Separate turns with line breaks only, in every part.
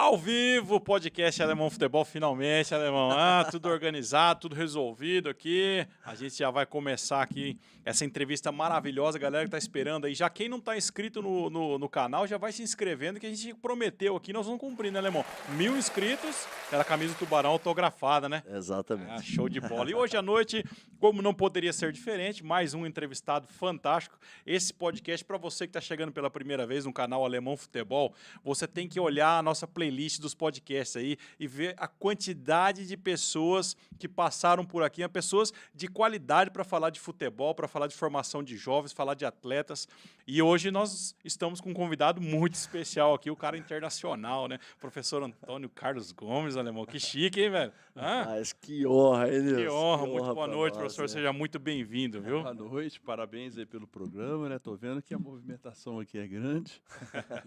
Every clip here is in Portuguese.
Ao vivo, podcast Alemão Futebol, finalmente, Alemão. Tudo organizado, tudo resolvido aqui. A gente já vai começar aqui essa entrevista maravilhosa, galera que tá esperando aí. Já quem não tá inscrito no canal, já vai se inscrevendo, que a gente prometeu aqui, nós vamos cumprir, né, Alemão? 1000 inscritos, aquela camisa do Tubarão autografada, né?
Exatamente.
Show de bola. E hoje à noite, como não poderia ser diferente, mais um entrevistado fantástico. Esse podcast, para você que tá chegando pela primeira vez no canal Alemão Futebol, você tem que olhar a nossa playlist dos podcasts aí e ver a quantidade de pessoas que passaram por aqui, pessoas de qualidade para falar de futebol, para falar de formação de jovens, falar de atletas. E hoje nós estamos com um convidado muito especial aqui, o cara internacional, né? Professor Antônio Carlos Gomes, Alemão. Que chique, hein, velho?
Mas que honra, hein, Nilson?
Que honra. Muito boa noite,
nós,
professor.
né?
Seja muito bem-vindo, viu?
Boa noite, parabéns aí pelo programa, né? Tô vendo que a movimentação aqui é grande.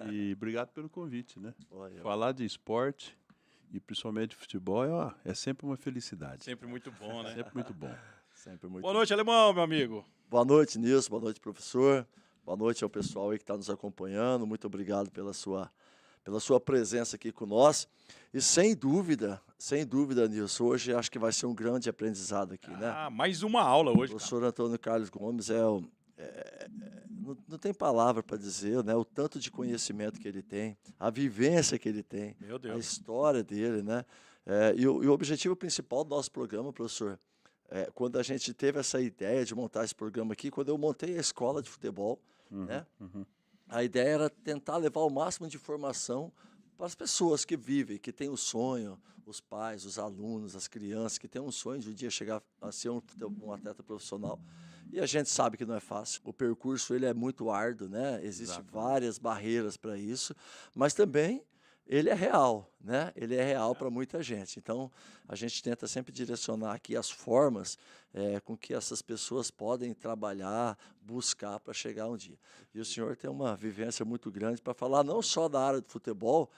E obrigado pelo convite, né?
Olha,
Falar de esporte e principalmente de futebol é sempre uma felicidade.
Sempre muito bom, né?
Sempre muito bom.
sempre muito
Boa noite, Alemão, meu amigo.
Boa noite, Nilson. Boa noite, professor. Boa noite ao pessoal aí que está nos acompanhando. Muito obrigado pela sua presença aqui conosco. E sem dúvida, Nilson, hoje acho que vai ser um grande aprendizado aqui, né?
Mais uma aula hoje,
O professor Antônio Carlos Gomes não tem palavra para dizer, né? O tanto de conhecimento que ele tem, a vivência que ele tem,
Meu Deus.
a história dele, né? E o objetivo principal do nosso programa, professor, quando a gente teve essa ideia de montar esse programa aqui, quando eu montei a escola de futebol, né? A ideia era tentar levar o máximo de informação para as pessoas que vivem, que têm o sonho, os pais, os alunos, as crianças, que têm um sonho de um dia chegar a ser um atleta profissional. E a gente sabe que não é fácil. O percurso ele é muito árduo, né? Existem várias barreiras para isso, mas também ele é real, né? Ele é real para muita gente. Então, a gente tenta sempre direcionar aqui as formas com que essas pessoas podem trabalhar, buscar para chegar um dia. E o senhor tem uma vivência muito grande para falar não só da área do futebol.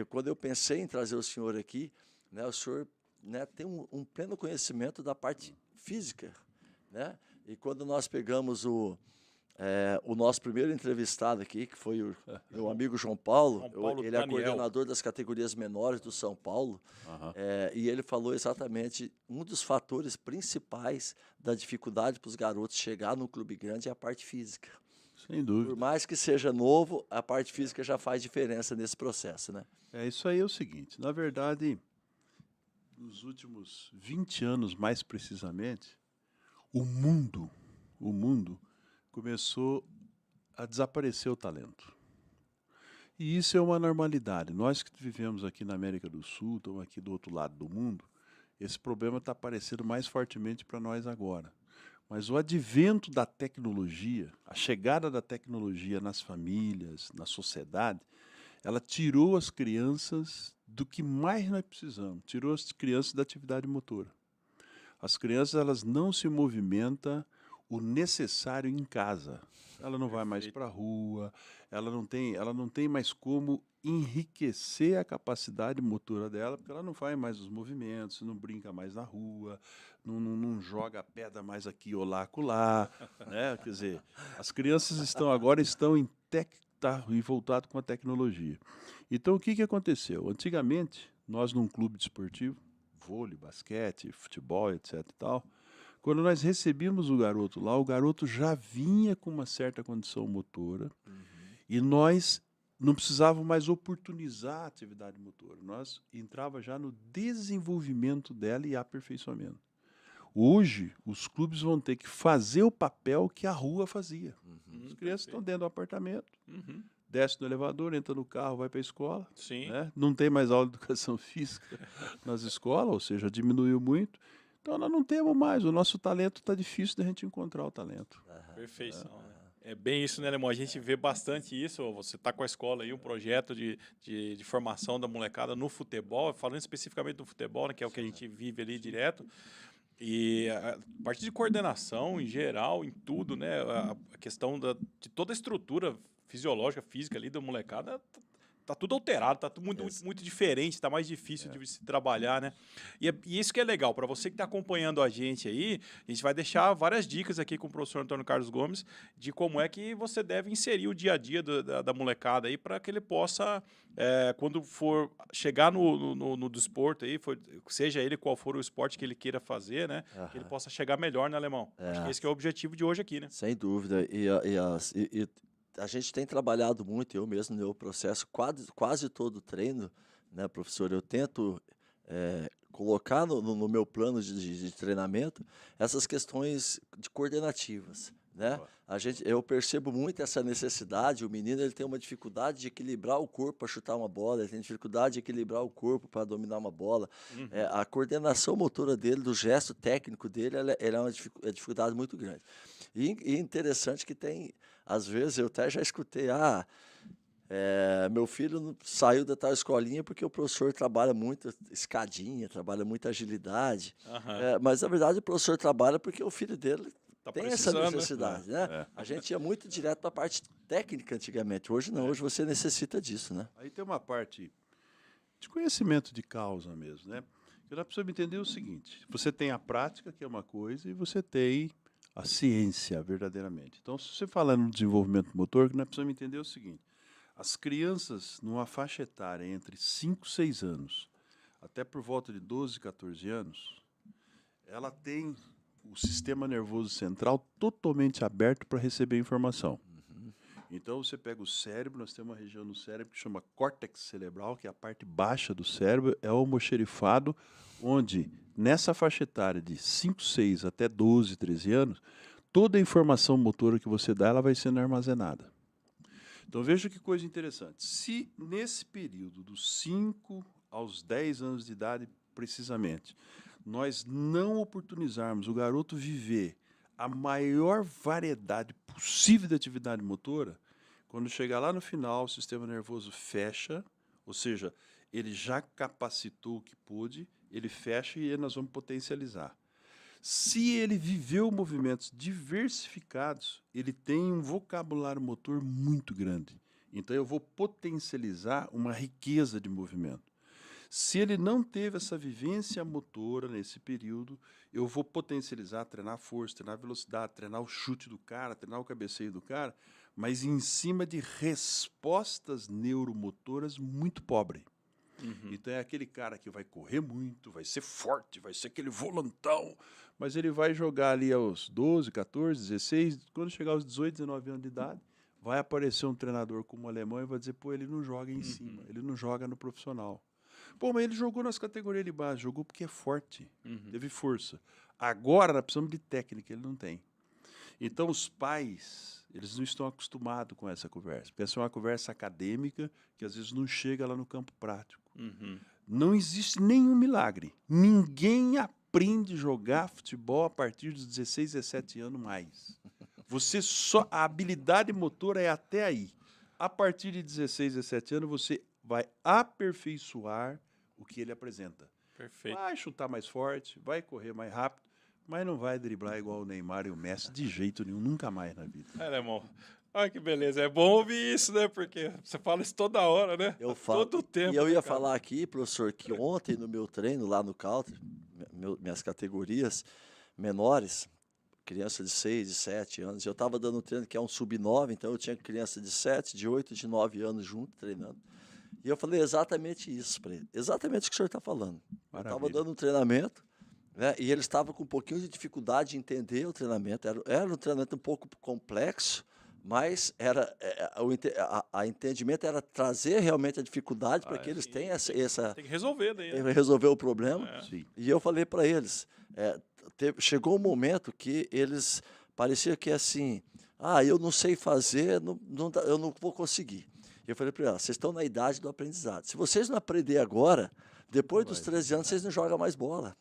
Quando eu pensei em trazer o senhor aqui, né, o senhor, né, tem um pleno conhecimento da parte física, né? E quando nós pegamos o nosso primeiro entrevistado aqui, que foi o meu amigo João Paulo, ele é coordenador das categorias menores do São Paulo, e ele falou exatamente um dos fatores principais da dificuldade para os garotos chegar no clube grande é a parte física.
Sem dúvida.
Por mais que seja novo, a parte física já faz diferença nesse processo, né?
Isso aí é o seguinte, na verdade, nos últimos 20 anos, mais precisamente, o mundo começou a desaparecer o talento. E isso é uma normalidade. Nós que vivemos aqui na América do Sul, estamos aqui do outro lado do mundo, esse problema está aparecendo mais fortemente para nós agora. Mas o advento da tecnologia, a chegada da tecnologia nas famílias, na sociedade, ela tirou as crianças do que mais nós precisamos, tirou as crianças da atividade motora. As crianças elas não se movimentam o necessário em casa. Ela não vai mais para a rua, ela não tem mais como enriquecer a capacidade motora dela, porque ela não faz mais os movimentos, não brinca mais na rua, não joga pedra mais aqui ou lá, acolá, né? Quer dizer, as crianças estão voltado com a tecnologia. Então, o que aconteceu? Antigamente, nós num clube desportivo, vôlei, basquete, futebol, etc. e tal, quando nós recebíamos o garoto lá, o garoto já vinha com uma certa condição motora e nós não precisávamos mais oportunizar a atividade motora. Nós entrava já no desenvolvimento dela e aperfeiçoamento. Hoje, os clubes vão ter que fazer o papel que a rua fazia. As crianças estão dentro do apartamento, desce no elevador, entra no carro, vai para a escola.
Sim.
Né? Não tem mais aula de educação física nas escolas, ou seja, diminuiu muito. Então, nós não temos mais. O nosso talento está difícil da gente encontrar o talento.
Perfeição. É bem isso, né, Alemão? A gente vê bastante isso. Você está com a escola aí, um projeto de formação da molecada no futebol, falando especificamente do futebol, né, que é o que a gente vive ali direto. E a parte de coordenação, em geral, em tudo, né? A questão de toda a estrutura fisiológica, física ali da molecada tá tudo alterado, tá tudo muito diferente, tá mais difícil de se trabalhar, né? E isso que é legal, para você que está acompanhando a gente aí, a gente vai deixar várias dicas aqui com o professor Antônio Carlos Gomes de como é que você deve inserir o dia a dia da molecada aí para que ele possa, quando for chegar no desporto aí, seja ele qual for o esporte que ele queira fazer, né? Que ele possa chegar melhor, né, Alemão? Acho que esse que é o objetivo de hoje aqui, né?
Sem dúvida. E a gente tem trabalhado muito, eu mesmo, no meu processo, quase todo treino, né, professor? Eu tento colocar no meu plano de treinamento essas questões de coordenativas, né? Eu percebo muito essa necessidade. O menino ele tem uma dificuldade de equilibrar o corpo para chutar uma bola, ele tem dificuldade de equilibrar o corpo para dominar uma bola. A coordenação motora dele, do gesto técnico dele, ela é uma dificuldade muito grande. E interessante que tem, às vezes, eu até já escutei, meu filho saiu da tal escolinha porque o professor trabalha muito escadinha, trabalha muita agilidade. Mas, na verdade, o professor trabalha porque o filho dele tem essa necessidade, né? A gente ia muito direto para a parte técnica antigamente. Hoje não, hoje você necessita disso, né?
Aí tem uma parte de conhecimento de causa mesmo, né? Nós precisamos entender o seguinte, você tem a prática, que é uma coisa, e você tem a ciência, verdadeiramente. Então, se você falar no desenvolvimento motor, nós precisamos entender o seguinte, as crianças, numa faixa etária entre 5 e 6 anos, até por volta de 12, 14 anos, ela tem o sistema nervoso central totalmente aberto para receber informação. Então, você pega o cérebro, nós temos uma região no cérebro que chama córtex cerebral, que é a parte baixa do cérebro, é o almoxerifado, onde, nessa faixa etária de 5, 6 até 12, 13 anos, toda a informação motora que você dá, ela vai sendo armazenada. Então, veja que coisa interessante. Se, nesse período, dos 5 aos 10 anos de idade, precisamente, nós não oportunizarmos o garoto viver a maior variedade possível de atividade motora, quando chegar lá no final, o sistema nervoso fecha, ou seja, ele já capacitou o que pôde, ele fecha e nós vamos potencializar. Se ele viveu movimentos diversificados, ele tem um vocabulário motor muito grande. Então, eu vou potencializar uma riqueza de movimento. Se ele não teve essa vivência motora nesse período, eu vou potencializar, treinar força, treinar velocidade, treinar o chute do cara, treinar o cabeceio do cara, mas em cima de respostas neuromotoras muito pobres. Então é aquele cara que vai correr muito, vai ser forte, vai ser aquele volantão, mas ele vai jogar ali aos 12, 14, 16, quando chegar aos 18, 19 anos de idade, vai aparecer um treinador como o alemão e vai dizer, pô, ele não joga em cima, ele não joga no profissional. Pô, mas ele jogou nas categorias de base, jogou porque é forte, teve força. Agora nós precisamos de técnica, ele não tem. Então os pais, eles não estão acostumados com essa conversa, porque essa é uma conversa acadêmica que às vezes não chega lá no campo prático. Não existe nenhum milagre. Ninguém aprende a jogar futebol a partir dos 16, 17 anos mais. A habilidade motora é até aí. A partir de 16, 17 anos, você vai aperfeiçoar o que ele apresenta.
Perfeito.
Vai chutar mais forte, vai correr mais rápido, mas não vai driblar igual o Neymar e o Messi de jeito nenhum, nunca mais na vida.
Alemão. Olha que beleza. É bom ouvir isso, né? Porque você fala isso toda hora, né?
Eu falo.
Todo o tempo.
E eu ia
cara.
falar aqui, professor, que ontem no meu treino lá no Country, minhas categorias menores, criança de 6, de 7 anos, eu estava dando um treino que é um sub-9, então eu tinha criança de 7, de 8, de 9 anos junto treinando. E eu falei exatamente isso para ele, exatamente o que o senhor está falando. Eu estava dando um treinamento, né, e ele estava com um pouquinho de dificuldade de entender o treinamento. Era um treinamento um pouco complexo, mas o entendimento era trazer realmente a dificuldade para que eles tenham essa...
Tem que resolver daí. Né?
Resolver o problema.
Sim.
E eu falei para eles, chegou um momento que eles parecia que assim, eu não sei fazer, eu não vou conseguir. Eu falei para eles, vocês estão na idade do aprendizado. Se vocês não aprender agora, depois dos 13 anos, vocês não jogam mais bola.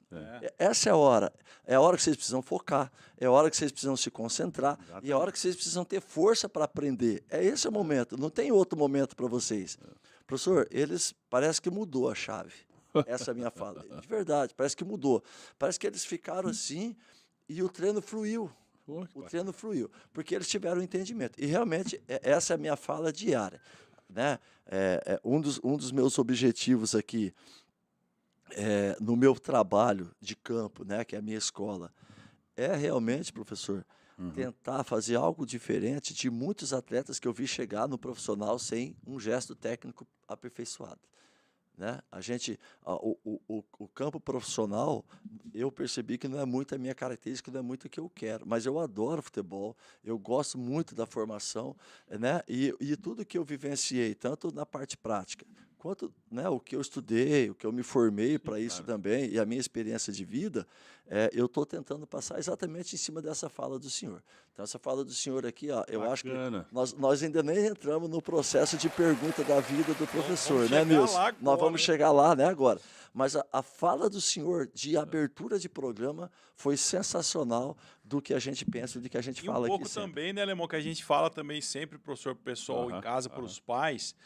Essa é a hora. É a hora que vocês precisam focar, é a hora que vocês precisam se concentrar, e é a hora que vocês precisam ter força para aprender. Esse é o momento, não tem outro momento para vocês. Professor, parece que mudou a chave. Essa é a minha fala. De verdade, parece que mudou. Parece que eles ficaram assim e o treino fluiu. O treino fluiu, porque eles tiveram entendimento. E realmente, essa é a minha fala diária. né, um dos meus objetivos aqui, no meu trabalho de campo, né, que é a minha escola, é realmente, professor, tentar fazer algo diferente de muitos atletas que eu vi chegar no profissional sem um gesto técnico aperfeiçoado, né? O campo profissional, eu percebi que não é muito a minha característica, não é muito o que eu quero, mas eu adoro futebol, eu gosto muito da formação, né? E tudo que eu vivenciei, tanto na parte prática, quanto, né, o que eu estudei, o que eu me formei para isso
claro.
também, e a minha experiência de vida, eu estou tentando passar exatamente em cima dessa fala do senhor. Então, essa fala do senhor aqui, ó, eu acho que
Bacana.
nós ainda nem entramos no processo de pergunta da vida do professor,
Vamos
né,
chegar
Nilson?
lá
Nós
agora,
vamos
hein?
chegar lá, né, agora. Mas a fala do senhor de abertura de programa foi sensacional do que a gente pensa, do que a gente
E um
fala aqui
pouco
sempre.
também, né, Alemão, que a gente fala também sempre, professor, pro pessoal em
Aham,
casa, para
aham.
os pais,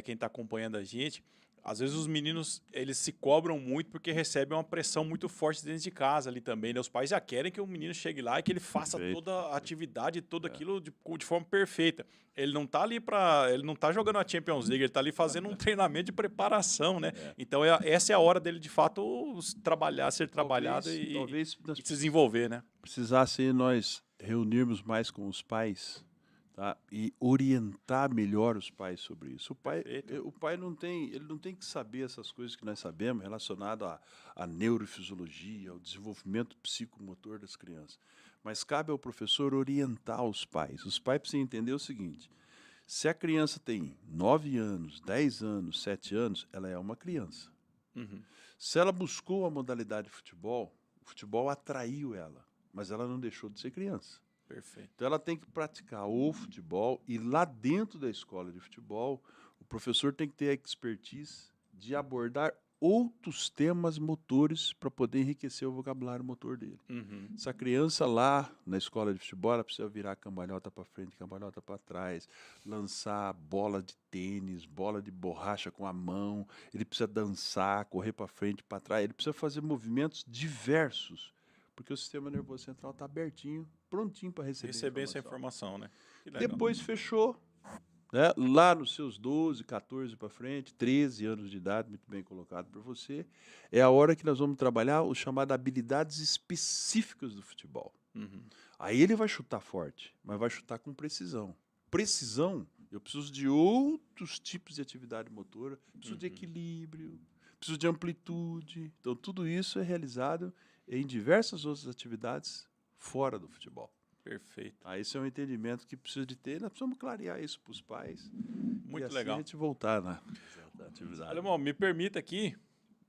quem está acompanhando a gente. Às vezes os meninos, eles se cobram muito porque recebem uma pressão muito forte dentro de casa ali também, né? Os pais já querem que o menino chegue lá e que ele faça
Perfeito,
toda a atividade, tudo
É.
aquilo de forma perfeita. Ele não tá ali ele não tá jogando a Champions League, ele tá ali fazendo um treinamento de preparação, né? Então essa é a hora dele de fato trabalhar, ser trabalhado
Talvez nós
e se desenvolver, né?
precisasse nós reunirmos mais com os pais, tá? E orientar melhor os pais sobre isso.
Perfeito.
O pai ele não tem que saber essas coisas que nós sabemos relacionado à neurofisiologia, ao desenvolvimento psicomotor das crianças. Mas cabe ao professor orientar os pais. Os pais precisam entender o seguinte: se a criança tem 9 anos, 10 anos, 7 anos, ela é uma criança.
Uhum.
Se ela buscou a modalidade de futebol, o futebol atraiu ela, mas ela não deixou de ser criança.
Perfeito.
Então ela tem que praticar o futebol e lá dentro da escola de futebol, o professor tem que ter a expertise de abordar outros temas motores para poder enriquecer o vocabulário motor dele.
Uhum.
Essa criança lá na escola de futebol, ela precisa virar cambalhota para frente, cambalhota para trás, lançar bola de tênis, bola de borracha com a mão, ele precisa dançar, correr para frente, para trás, ele precisa fazer movimentos diversos, porque o sistema nervoso central está abertinho, prontinho para receber
Essa informação, né? Que legal.
Depois fechou, né? Lá nos seus 12, 14 para frente, 13 anos de idade, muito bem colocado por você, é a hora que nós vamos trabalhar o chamado habilidades específicas do futebol.
Uhum.
Aí ele vai chutar forte, mas vai chutar com precisão. Precisão, eu preciso de outros tipos de atividade motora, preciso de equilíbrio, preciso de amplitude. Então, tudo isso é realizado em diversas outras atividades fora do futebol.
Perfeito.
Esse é um entendimento que precisa de ter, nós precisamos clarear isso para os pais.
Muito
e assim
legal.
a gente voltar na atividade.
Alemão, me permita aqui,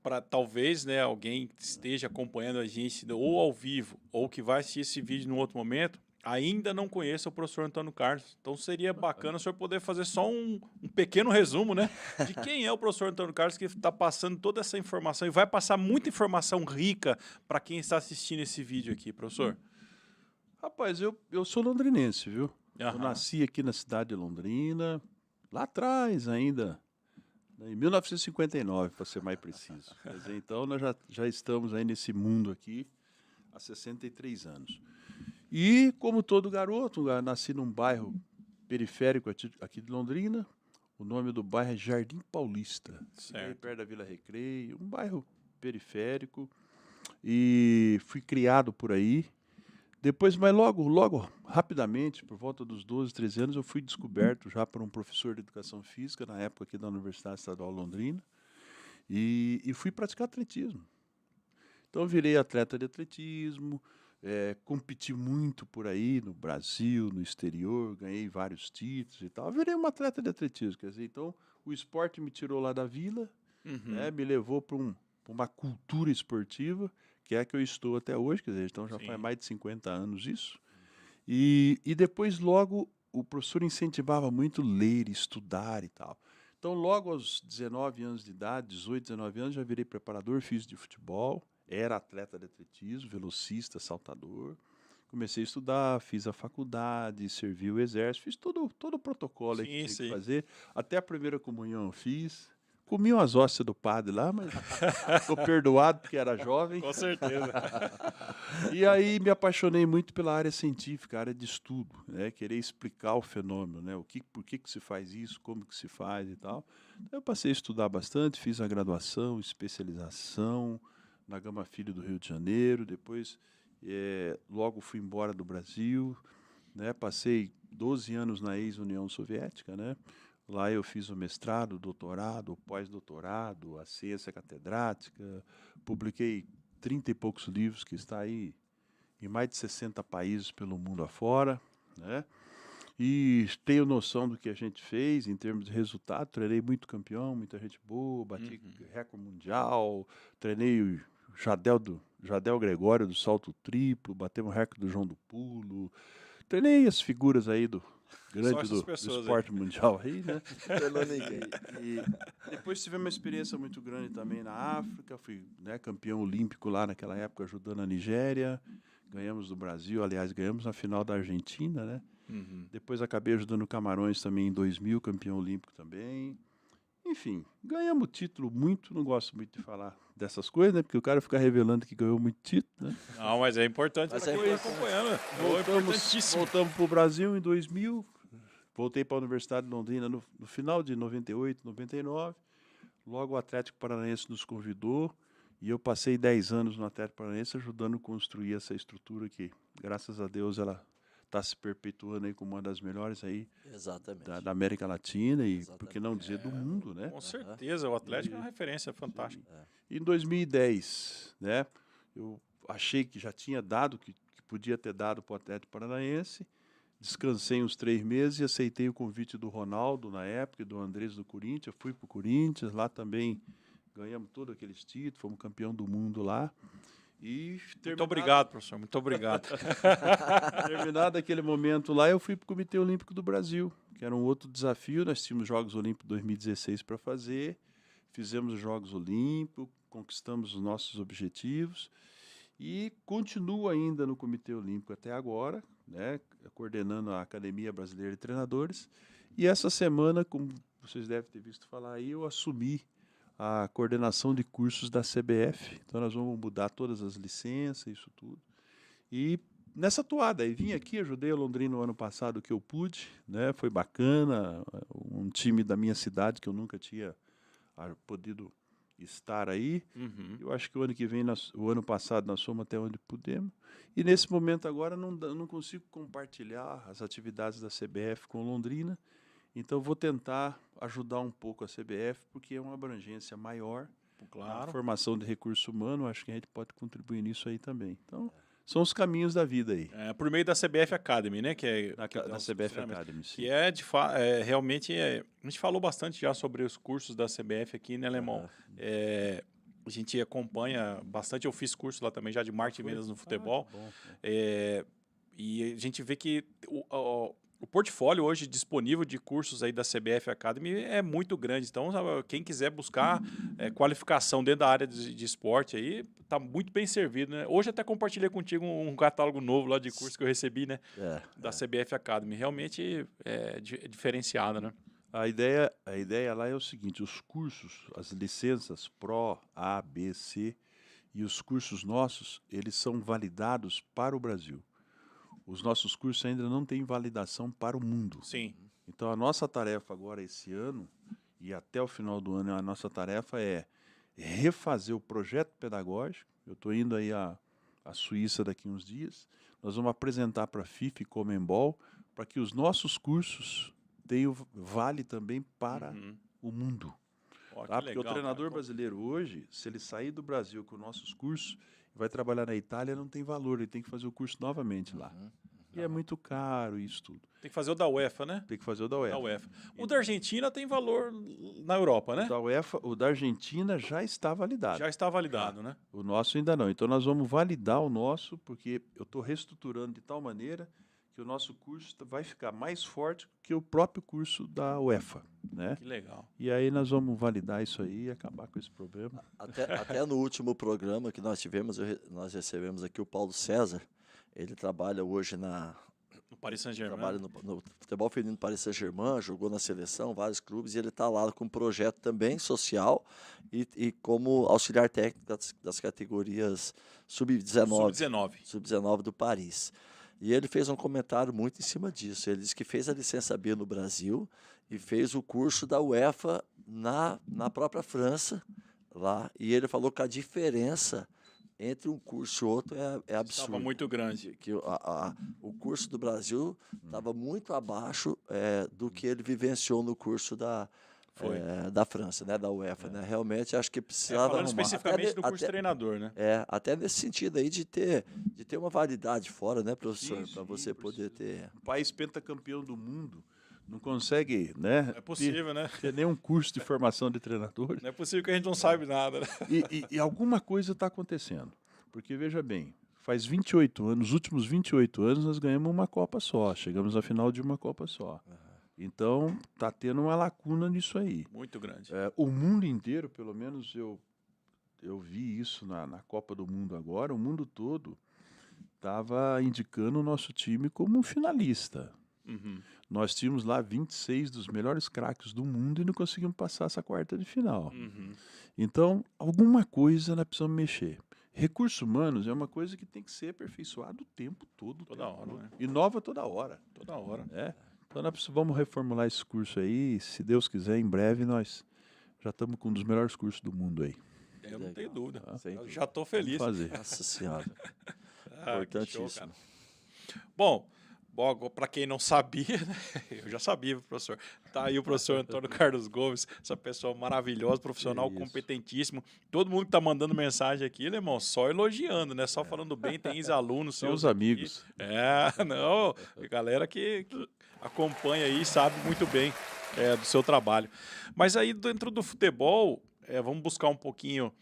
para talvez, né, alguém que esteja acompanhando a gente ou ao vivo ou que vai assistir esse vídeo num outro momento, ainda não conheça o professor Antônio Carlos. Então seria bacana o senhor poder fazer só um pequeno resumo, né, de quem é o professor Antônio Carlos, que está passando toda essa informação e vai passar muita informação rica para quem está assistindo esse vídeo aqui, professor.
Rapaz, eu sou londrinense, viu? Eu
Aham.
nasci aqui na cidade de Londrina, lá atrás ainda, em 1959, para ser mais preciso. Quer dizer, então, nós já estamos aí nesse mundo aqui há 63 anos. E, como todo garoto, eu nasci num bairro periférico aqui de Londrina. O nome do bairro é Jardim Paulista, aí perto da Vila Recreio, um bairro periférico. E fui criado por aí. Depois, mas logo, rapidamente, por volta dos 12, 13 anos, eu fui descoberto já por um professor de educação física, na época aqui da Universidade Estadual Londrina, e fui praticar atletismo. Então, virei atleta de atletismo, competi muito por aí, no Brasil, no exterior, ganhei vários títulos e tal. Virei um atleta de atletismo, quer dizer, então, o esporte me tirou lá da vila, me levou para uma cultura esportiva, que é a que eu estou até hoje, quer dizer, então já faz mais de 50 anos isso. E depois, logo, o professor incentivava muito ler, estudar e tal. Então, logo aos 19 anos de idade, 18, 19 anos, já virei preparador físico de futebol, era atleta de atletismo, velocista, saltador. Comecei a estudar, fiz a faculdade, servi o exército, fiz todo o protocolo que tinha que fazer. Até a primeira comunhão eu fiz. Comi umas hóstias do padre lá, mas ficou perdoado porque era jovem.
Com certeza.
E aí me apaixonei muito pela área científica, área de estudo, né? Querer explicar o fenômeno, né? Por que se faz isso, como que se faz e tal. Então, eu passei a estudar bastante, fiz a graduação, especialização na Gama Filho do Rio de Janeiro. Depois, logo fui embora do Brasil, né? Passei 12 anos na ex-União Soviética, né? Lá eu fiz o mestrado, o doutorado, o pós-doutorado, a ciência catedrática, publiquei 30 e poucos livros que está aí em mais de 60 países pelo mundo afora, né? E tenho noção do que a gente fez em termos de resultado. Treinei muito campeão, muita gente boa, bati recorde mundial, treinei o Jadel Gregório do salto triplo, batemos o recorde do João do pulo. Treinei as figuras aí do grande do esporte mundial aí, né? E depois tive uma experiência muito grande também na África, fui, né, campeão olímpico lá naquela época, ajudando a Nigéria, ganhamos do Brasil, aliás, ganhamos na final da Argentina, né? Depois acabei ajudando o Camarões também em 2000, campeão olímpico também. Enfim, ganhamos título muito, não gosto muito de falar dessas coisas, né? Porque o cara fica revelando que ganhou muito título, né?
Não, mas é importante para quem está acompanhando.
Voltamos para o Brasil em 2000, voltei para a Universidade de Londrina no final de 98, 99. Logo o Atlético Paranaense nos convidou e eu passei 10 anos no Atlético Paranaense ajudando a construir essa estrutura que, graças a Deus, ela está se perpetuando aí como uma das melhores aí da América Latina e, por que não dizer, do mundo, né?
Com certeza, o Atlético é uma referência fantástica.
Em 2010, né, eu achei que já tinha dado, que podia ter dado para o Atlético Paranaense, descansei uns 3 meses e aceitei o convite do Ronaldo na época e do Andrés do Corinthians, fui para o Corinthians, lá também ganhamos todos aqueles títulos, fomos campeão do mundo lá.
Muito obrigado, professor, muito obrigado.
Terminado aquele momento lá, eu fui para o Comitê Olímpico do Brasil, que era um outro desafio. Nós tínhamos Jogos Olímpicos 2016 para fazer, fizemos os Jogos Olímpicos, conquistamos os nossos objetivos e continuo ainda no Comitê Olímpico até agora, né, coordenando a Academia Brasileira de Treinadores. E essa semana, como vocês devem ter visto falar aí, eu assumi a coordenação de cursos da CBF. Então, nós vamos mudar todas as licenças, isso tudo. E nessa toada, aí vim aqui, ajudei a Londrina no ano passado que eu pude, né? Foi bacana, um time da minha cidade que eu nunca tinha podido estar aí. Eu acho que o ano que vem, o ano passado, nós fomos até onde pudemos. E nesse momento agora não consigo compartilhar as atividades da CBF com Londrina. Então, vou tentar ajudar um pouco a CBF, porque é uma abrangência maior.
Claro.
A formação de recurso humano, acho que a gente pode contribuir nisso aí também. Então, são os caminhos da vida aí.
Por meio da CBF Academy, né?
Da CBF Academy, sim.
Que realmente, a gente falou bastante já sobre os cursos da CBF aqui, né, Alemão? A gente acompanha bastante, eu fiz curso lá também já de marketing e vendas no futebol. E a gente vê que o portfólio hoje disponível de cursos aí da CBF Academy é muito grande. Então, quem quiser buscar qualificação dentro da área de esporte aí, está muito bem servido, né? Hoje até compartilhei contigo um catálogo novo lá de curso que eu recebi, né? Da CBF Academy. Realmente é diferenciada, né?
A ideia lá é o seguinte, os cursos, as licenças Pro, A, B, C e os cursos nossos, eles são validados para o Brasil. Os nossos cursos ainda não têm validação para o mundo.
Sim.
Então, a nossa tarefa agora, esse ano, e até o final do ano, a nossa tarefa é refazer o projeto pedagógico. Eu estou indo aí à Suíça daqui uns dias. Nós vamos apresentar para a FIFA e Conmebol para que os nossos cursos tenham vale também para o mundo. Porque legal, o treinador brasileiro hoje, se ele sair do Brasil com nossos cursos, vai trabalhar na Itália, não tem valor, ele tem que fazer o curso novamente lá. E é muito caro isso tudo.
Tem que fazer o da UEFA, né?
Tem que fazer o da UEFA.
O da Argentina tem valor na Europa, né?
O da UEFA, o da Argentina já está validado.
Já está validado, né?
O nosso ainda não. Então nós vamos validar o nosso, porque eu estou reestruturando de tal maneira que o nosso curso vai ficar mais forte que o próprio curso da UEFA, né?
Que legal.
E aí nós vamos validar isso aí e acabar com esse problema.
Até no último programa que nós tivemos, nós recebemos aqui o Paulo César. Ele trabalha hoje na
No Paris Saint-Germain.
Trabalha no futebol feminino do Paris Saint-Germain, jogou na seleção, vários clubes, e ele está lá com um projeto também social e como auxiliar técnico das categorias sub-19 do Paris. E ele fez um comentário muito em cima disso. Ele disse que fez a licença B no Brasil e fez o curso da UEFA na própria França, lá. E ele falou que a diferença entre um curso e outro é absurdo.
Estava muito grande.
Que o curso do Brasil estava muito abaixo do que ele vivenciou no curso da França, né, da UEFA. Né? Realmente, acho que precisava
falando especificamente do curso de treinador, né?
Até nesse sentido aí de ter uma validade fora, né, professor? Para você poder ter...
Um país pentacampeão do mundo não consegue, né?
É possível, né?
Ter nenhum curso de formação de treinador.
Não é possível que a gente não saiba nada, né?
E alguma coisa está acontecendo. Porque, veja bem, faz 28 anos, nos últimos 28 anos, nós ganhamos uma Copa só. Chegamos à final de uma Copa só. Então, está tendo uma lacuna nisso aí.
Muito grande.
O mundo inteiro, pelo menos eu vi isso na Copa do Mundo agora, o mundo todo estava indicando o nosso time como um finalista.
Uhum.
Nós tínhamos lá 26 dos melhores craques do mundo e não conseguimos passar essa quarta de final.
Uhum.
Então, alguma coisa nós precisamos mexer. Recursos humanos é uma coisa que tem que ser aperfeiçoado o tempo todo.
Toda hora, né?
Inova toda hora.
Toda hora.
Então, nós vamos reformular esse curso aí. Se Deus quiser, em breve nós já estamos com um dos melhores cursos do mundo aí.
Eu não tenho dúvida.
Sem
Eu já estou feliz.
Vamos fazer.
Nossa Senhora.
Importantíssimo.
Importantíssimo.
Bom, para quem não sabia, né? Eu já sabia, professor. Tá aí o professor Antônio Carlos Gomes, essa pessoa maravilhosa, profissional competentíssimo. Todo mundo que tá mandando mensagem aqui, né, irmão, só elogiando, né? Só falando bem, tem ex-alunos
São
seus
os amigos.
Não, galera que acompanha aí sabe muito bem do seu trabalho. Mas aí dentro do futebol, vamos buscar um pouquinho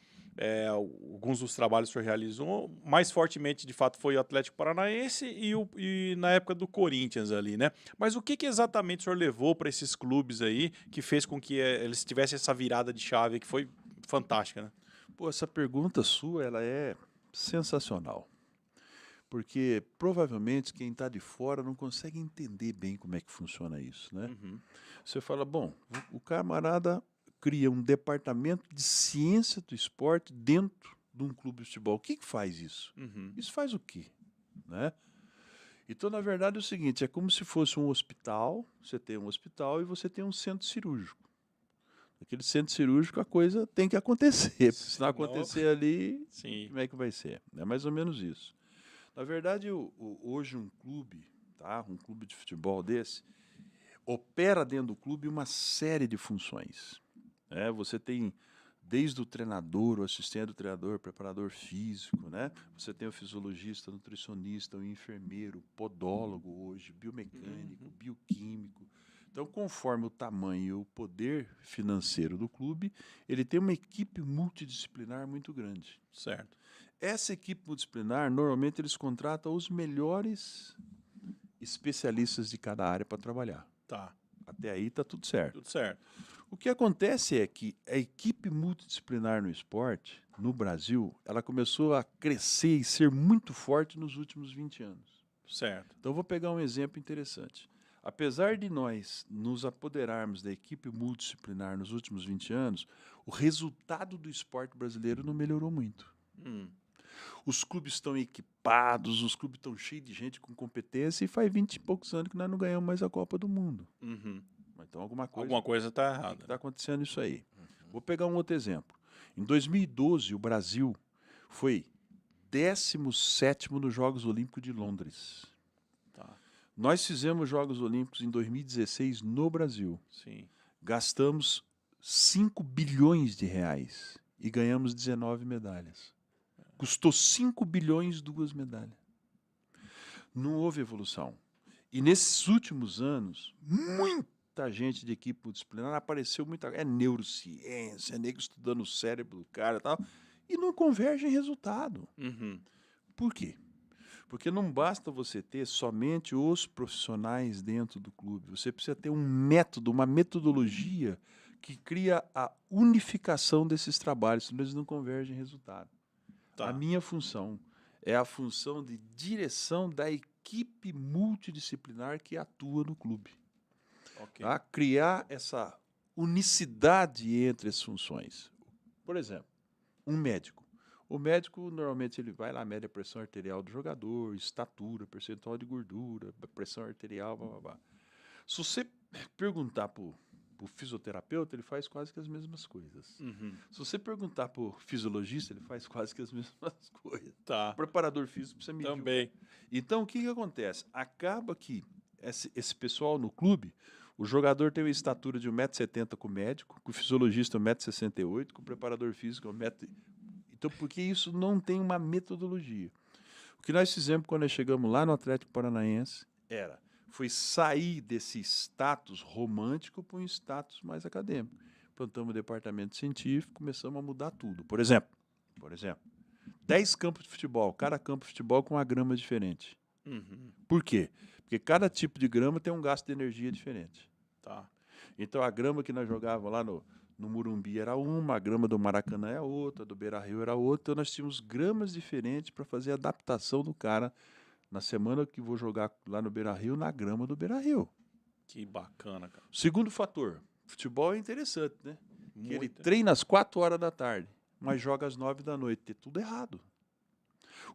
alguns dos trabalhos que o senhor realizou. Mais fortemente, de fato, foi o Atlético Paranaense e na época do Corinthians ali, né? Mas o que exatamente o senhor levou para esses clubes aí que fez com que eles tivessem essa virada de chave que foi fantástica, né?
Pô, essa pergunta sua, ela é sensacional. Porque provavelmente quem está de fora não consegue entender bem como é que funciona isso, né?
Uhum.
Você fala, bom, o camarada cria um departamento de ciência do esporte dentro de um clube de futebol. O que faz isso?
Uhum.
Isso faz o quê? Né? Então, na verdade, é o seguinte, é como se fosse um hospital, você tem um hospital e você tem um centro cirúrgico. Naquele centro cirúrgico a coisa tem que acontecer, se não acontecer ali,
Sim.
como é que vai ser? É mais ou menos isso. Na verdade, hoje um clube de futebol desse, opera dentro do clube uma série de funções. Você tem desde o treinador, o assistente do treinador, o preparador físico, né? Você tem o fisiologista, o nutricionista, o enfermeiro, o podólogo hoje, biomecânico, bioquímico. Então, conforme o tamanho e o poder financeiro do clube, ele tem uma equipe multidisciplinar muito grande.
Certo.
Essa equipe multidisciplinar, normalmente, eles contratam os melhores especialistas de cada área para trabalhar.
Tá.
Até aí está tudo certo.
Tudo certo.
O que acontece é que a equipe multidisciplinar no esporte, no Brasil, ela começou a crescer e ser muito forte nos últimos 20 anos.
Certo.
Então, vou pegar um exemplo interessante. Apesar de nós nos apoderarmos da equipe multidisciplinar nos últimos 20 anos, o resultado do esporte brasileiro não melhorou muito. Os clubes estão equipados, os clubes estão cheios de gente com competência e faz 20 e poucos anos que nós não ganhamos mais a Copa do Mundo.
Uhum.
Então, alguma coisa
está errada.
Está acontecendo isso aí. Vou pegar um outro exemplo. Em 2012, o Brasil foi 17º nos Jogos Olímpicos de Londres.
Tá.
Nós fizemos Jogos Olímpicos em 2016 no Brasil.
Sim.
Gastamos 5 bilhões de reais e ganhamos 19 medalhas. Custou 5 bilhões 2 medalhas. Não houve evolução. E nesses últimos anos, muita gente de equipe multidisciplinar apareceu neurociência, nego estudando o cérebro do cara e tal, e não converge em resultado.
Uhum.
Por quê? Porque não basta você ter somente os profissionais dentro do clube, você precisa ter um método, uma metodologia que cria a unificação desses trabalhos, senão eles não convergem em resultado.
Tá.
A minha função é a função de direção da equipe equipe multidisciplinar que atua no clube.
Ok.
Tá? Criar essa unicidade entre as funções. Por exemplo, um médico. O médico, normalmente, ele vai lá, mede a pressão arterial do jogador, estatura, percentual de gordura, pressão arterial, blá, blá, blá. Se você perguntar para o fisioterapeuta, ele faz quase que as mesmas coisas.
Uhum.
Se você perguntar para o fisiologista, ele faz quase que as mesmas coisas.
Tá.
O preparador físico precisa medir.
Também.
Então, o que acontece? Acaba que esse pessoal no clube, o jogador tem uma estatura de 1,70 m com o médico, com o fisiologista 1,68 m, com o preparador físico 1,00 m. Então, porque isso não tem uma metodologia. O que nós fizemos quando nós chegamos lá no Atlético Paranaense foi sair desse status romântico para um status mais acadêmico. Plantamos o departamento científico, começamos a mudar tudo. Por exemplo, 10 campos de futebol, cada campo de futebol com uma grama diferente.
Uhum.
Por quê? Porque cada tipo de grama tem um gasto de energia diferente.
Tá.
Então, a grama que nós jogávamos lá no Morumbi era uma, a grama do Maracanã é outra, do Beira-Rio era outra. Então, nós tínhamos gramas diferentes para fazer a adaptação do cara na semana que vou jogar lá no Beira-Rio, na grama do Beira-Rio.
Que bacana, cara.
Segundo fator, futebol é interessante, né? Que ele
Muito.
treina às 4 horas da tarde, mas joga às 9 da noite. É tudo errado.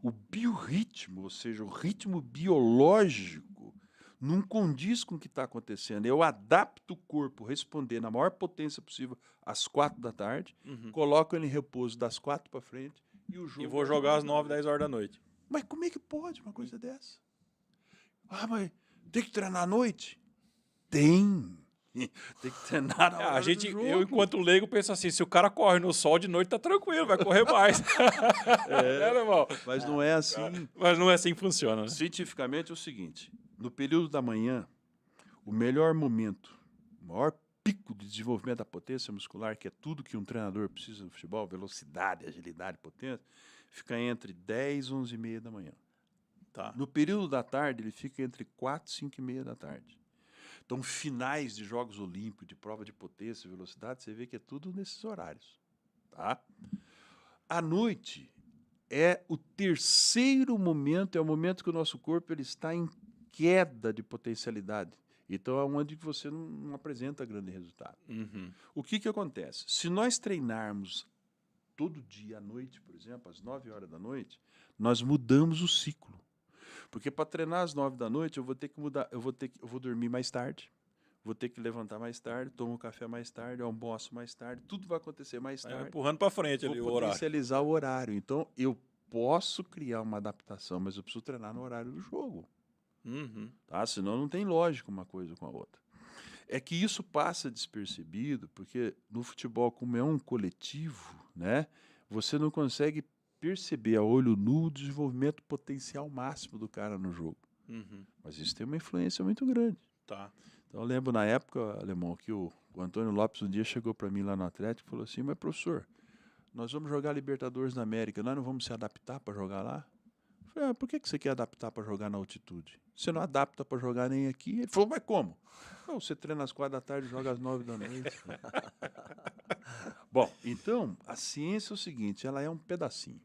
O biorritmo, ou seja, o ritmo biológico, não condiz com o que está acontecendo. Eu adapto o corpo a responder na maior potência possível às 4 da tarde,
Uhum.
coloco ele em repouso das 4 para frente e o jogo.
E vou jogar às 9, 10 horas da noite.
Mas como é que pode uma coisa dessa? Ah, mas tem que treinar à noite? Tem. Tem que treinar na hora do jogo.
Eu, enquanto leigo, penso assim, se o cara corre no sol de noite, tá tranquilo, vai correr mais. Né, irmão?
Mas não é assim.
Mas não é assim que funciona, né?
Cientificamente é o seguinte, no período da manhã, o melhor momento, o maior pico de desenvolvimento da potência muscular, que é tudo que um treinador precisa no futebol, velocidade, agilidade, potência, fica entre 10 e 11h30 da manhã.
Tá.
No período da tarde, ele fica entre 4 e 5h30 da tarde. Então, finais de Jogos Olímpicos, de prova de potência e velocidade, você vê que é tudo nesses horários. Tá? À noite é o terceiro momento, é o momento que o nosso corpo ele está em queda de potencialidade. Então, é onde você não apresenta grande resultado.
Uhum.
O que acontece? Se nós treinarmos todo dia à noite, por exemplo, às 9 horas da noite, nós mudamos o ciclo. Porque para treinar às 9 da noite, eu vou ter que mudar, eu vou dormir mais tarde, vou ter que levantar mais tarde, tomo café mais tarde, almoço mais tarde, tudo vai acontecer mais
Vai
tarde.
empurrando para frente ali o
Vou
horário.
potencializar o horário. Então, eu posso criar uma adaptação, mas eu preciso treinar no horário do jogo.
Uhum.
Tá? Senão não tem lógica uma coisa com a outra. É que isso passa despercebido, porque no futebol, como é um coletivo, né, você não consegue perceber a olho nu o desenvolvimento potencial máximo do cara no jogo.
Uhum.
Mas isso tem uma influência muito grande.
Tá.
Então, eu lembro na época, Alemão, que o Antônio Lopes um dia chegou para mim lá no Atlético e falou assim, mas professor, nós vamos jogar Libertadores na América, nós não vamos se adaptar para jogar lá? Eu falei, por que você quer adaptar para jogar na altitude? Você não adapta para jogar nem aqui? Ele falou, mas como? Não, você treina às 4 da tarde e joga às 9 da noite. Bom, então, a ciência é o seguinte, ela é um pedacinho.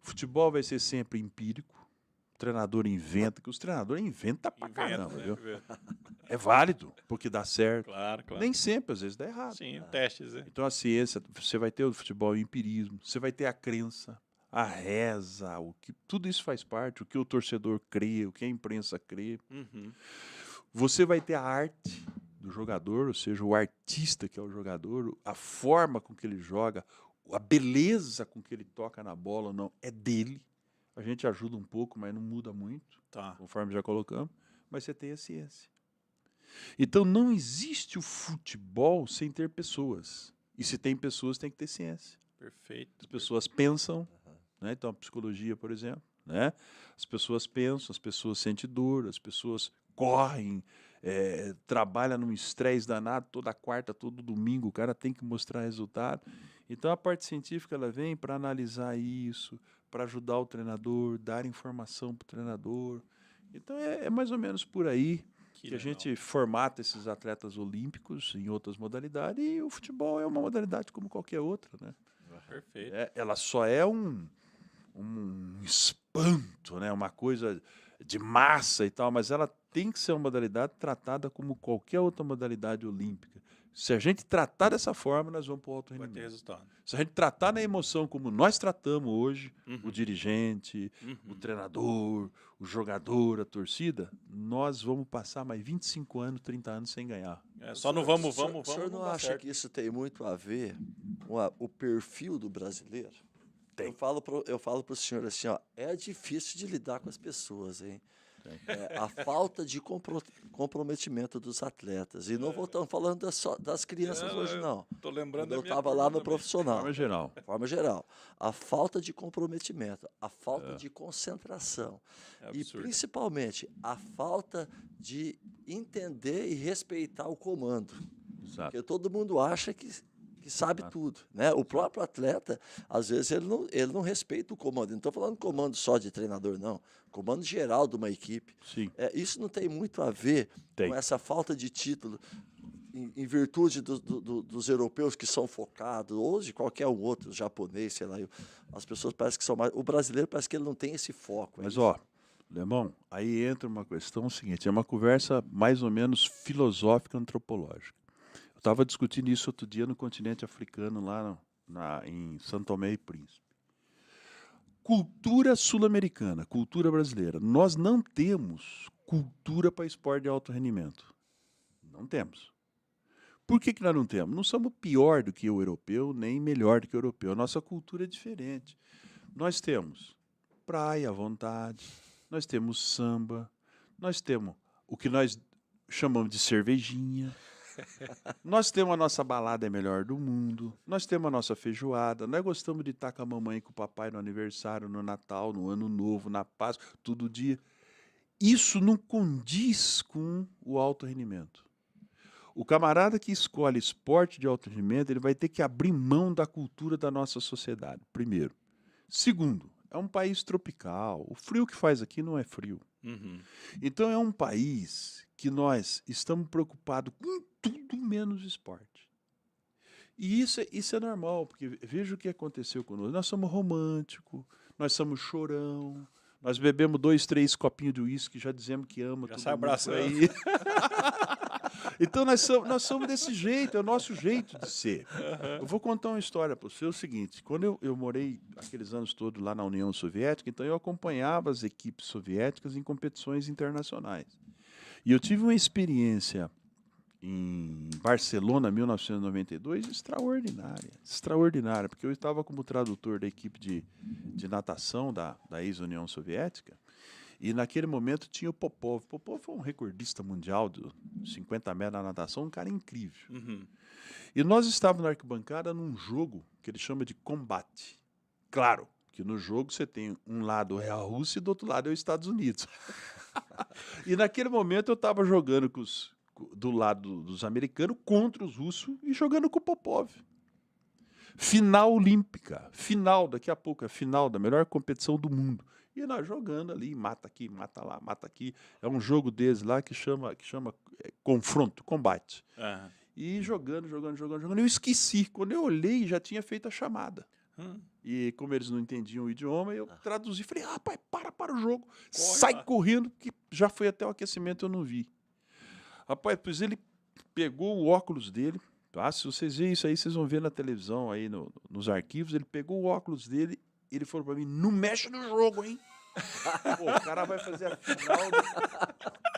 Futebol vai ser sempre empírico, o treinador inventa, que os treinadores inventam pra caramba,
né?
viu? É válido, porque dá certo.
Claro, claro.
Nem sempre, às vezes dá errado.
Sim, testes, né?
Então a ciência, você vai ter o futebol o empirismo, você vai ter a crença, a reza, tudo isso faz parte, o que o torcedor crê, o que a imprensa crê.
Uhum.
Você vai ter a arte do jogador, ou seja, o artista que é o jogador, a forma com que ele joga, a beleza com que ele toca na bola, não, é dele. A gente ajuda um pouco, mas não muda muito,
Tá.
conforme já colocamos, mas você tem a ciência. Então não existe o futebol sem ter pessoas. E se tem pessoas, tem que ter ciência.
Perfeito.
As pessoas pensam, né? Então a psicologia, por exemplo, né? As pessoas pensam, as pessoas sentem dor, as pessoas correm, trabalham num estresse danado toda quarta, todo domingo, o cara tem que mostrar resultado. Então a parte científica ela vem para analisar isso, para ajudar o treinador, dar informação para o treinador. Então é mais ou menos por aí que a gente formata esses atletas olímpicos em outras modalidades e o futebol é uma modalidade como qualquer outra, né?
Perfeito.
Ela só é um espanto, né? Uma coisa de massa e tal, mas ela tem que ser uma modalidade tratada como qualquer outra modalidade olímpica. Se a gente tratar dessa forma, nós vamos para o alto
Vai ter
rendimento.
resultado.
Se a gente tratar na emoção como nós tratamos hoje, o dirigente, o
Uhum.
treinador, o jogador, a torcida, nós vamos passar mais 25 anos, 30 anos sem ganhar.
Só no vamos,
O senhor não
dá
acha
certo.
que isso tem muito a ver com o perfil do brasileiro?
Tem.
Eu falo para o senhor assim, ó, é difícil de lidar com as pessoas, hein? A falta de comprometimento dos atletas. E não estamos falando das crianças hoje, não.
Tô lembrando
Quando
da
eu
minha
estava
turma
lá no
também.
profissional.
De forma geral.
De forma geral. A falta de comprometimento, a falta de concentração.
É
E,
absurdo.
principalmente, a falta de entender e respeitar o comando.
Exato.
Porque todo mundo acha que sabe tudo, né? O próprio atleta, às vezes, ele não respeita o comando. Não estou falando comando só de treinador, não. Comando geral de uma equipe.
Sim.
Isso não tem muito a ver com essa falta de título em virtude dos europeus que são focados, ou de qualquer um outro, japonês, sei lá. As pessoas parecem que são mais... O brasileiro parece que ele não tem esse foco.
Mas, ó, Lemão, aí entra uma questão seguinte, é uma conversa mais ou menos filosófica, antropológica. Eu estava discutindo isso outro dia no continente africano, lá em São Tomé e Príncipe. Cultura sul-americana, cultura brasileira. Nós não temos cultura para esporte de alto rendimento. Não temos. Por que nós não temos? Não somos pior do que o europeu, nem melhor do que o europeu. A nossa cultura é diferente. Nós temos praia à vontade, nós temos samba, nós temos o que nós chamamos de cervejinha, nós temos a nossa balada é melhor do mundo, nós temos a nossa feijoada, nós gostamos de estar com a mamãe e com o papai no aniversário, no Natal, no Ano Novo, na Páscoa, todo dia. Isso não condiz com o alto rendimento. O camarada que escolhe esporte de alto rendimento, ele vai ter que abrir mão da cultura da nossa sociedade, primeiro. Segundo, é um país tropical. O frio que faz aqui não é frio.
Uhum.
Então é um país que nós estamos preocupados com tudo menos esporte. E isso é normal, porque veja o que aconteceu conosco. Nós somos românticos, nós somos chorão, nós bebemos 2, 3 copinhos de uísque, já dizemos que ama.
Já
todo
sai
mundo
abraçando.
aí. Então nós somos desse jeito, é o nosso jeito de ser. Eu vou contar uma história para você, é o seguinte, quando eu morei aqueles anos todos lá na União Soviética, então eu acompanhava as equipes soviéticas em competições internacionais. E eu tive uma experiência em Barcelona, 1992, extraordinária, porque eu estava como tradutor da equipe de natação da ex-União Soviética, e naquele momento tinha o Popov. Popov foi um recordista mundial de 50 metros na natação, um cara incrível.
Uhum.
E nós estávamos na arquibancada num jogo que ele chama de combate. Claro que no jogo você tem um lado é a Rússia e do outro lado é os Estados Unidos. E naquele momento eu estava jogando do lado dos americanos contra os russos e jogando com o Popov. Final olímpica, daqui a pouco, é final da melhor competição do mundo. E nós jogando ali, mata aqui, mata lá, mata aqui. É um jogo deles lá que chama confronto, combate.
Uhum.
E jogando. Eu esqueci. Quando eu olhei, já tinha feito a chamada. E como eles não entendiam o idioma, eu traduzi. Falei, rapaz, para o jogo. Sai correndo, que já foi até o aquecimento, eu não vi. Rapaz, pois ele pegou o óculos dele. Tá? Se vocês verem isso aí, vocês vão ver na televisão, aí nos arquivos. Ele pegou o óculos dele, ele falou para mim, não mexe no jogo, hein? Pô, o cara vai fazer a final.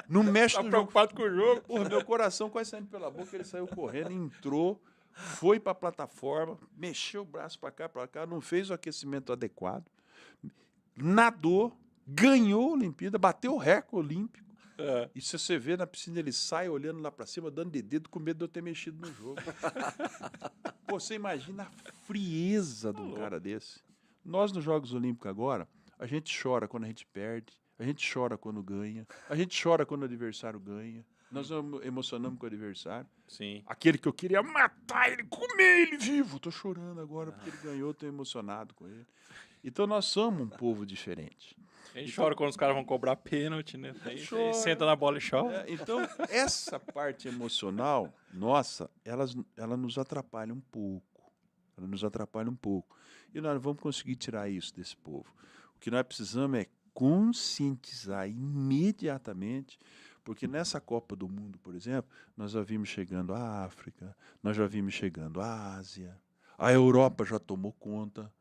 Não mexe no jogo.
Preocupado com o jogo.
Porra, meu coração quase saindo pela boca, ele saiu correndo, entrou, foi para a plataforma, mexeu o braço para cá, não fez o aquecimento adequado, nadou, ganhou a Olimpíada, bateu o recorde olímpico. E se você vê na piscina, ele sai olhando lá para cima, dando de dedo, com medo de eu ter mexido no jogo. Pô, você imagina a frieza de um cara desse. Nós, nos Jogos Olímpicos agora, a gente chora quando a gente perde, a gente chora quando ganha, a gente chora quando o adversário ganha. Nós emocionamos com o adversário.
Sim.
Aquele que eu queria matar ele, comer ele vivo. Tô chorando agora porque ele ganhou, tô emocionado com ele. Então nós somos um povo diferente.
A gente chora quando os caras vão cobrar pênalti, né? Aí senta na bola e chora.
Então, essa parte emocional, nossa, ela nos atrapalha um pouco. E nós não vamos conseguir tirar isso desse povo. O que nós precisamos é conscientizar imediatamente, porque nessa Copa do Mundo, por exemplo, nós já vimos chegando a África, nós já vimos chegando a Ásia, a Europa já tomou conta.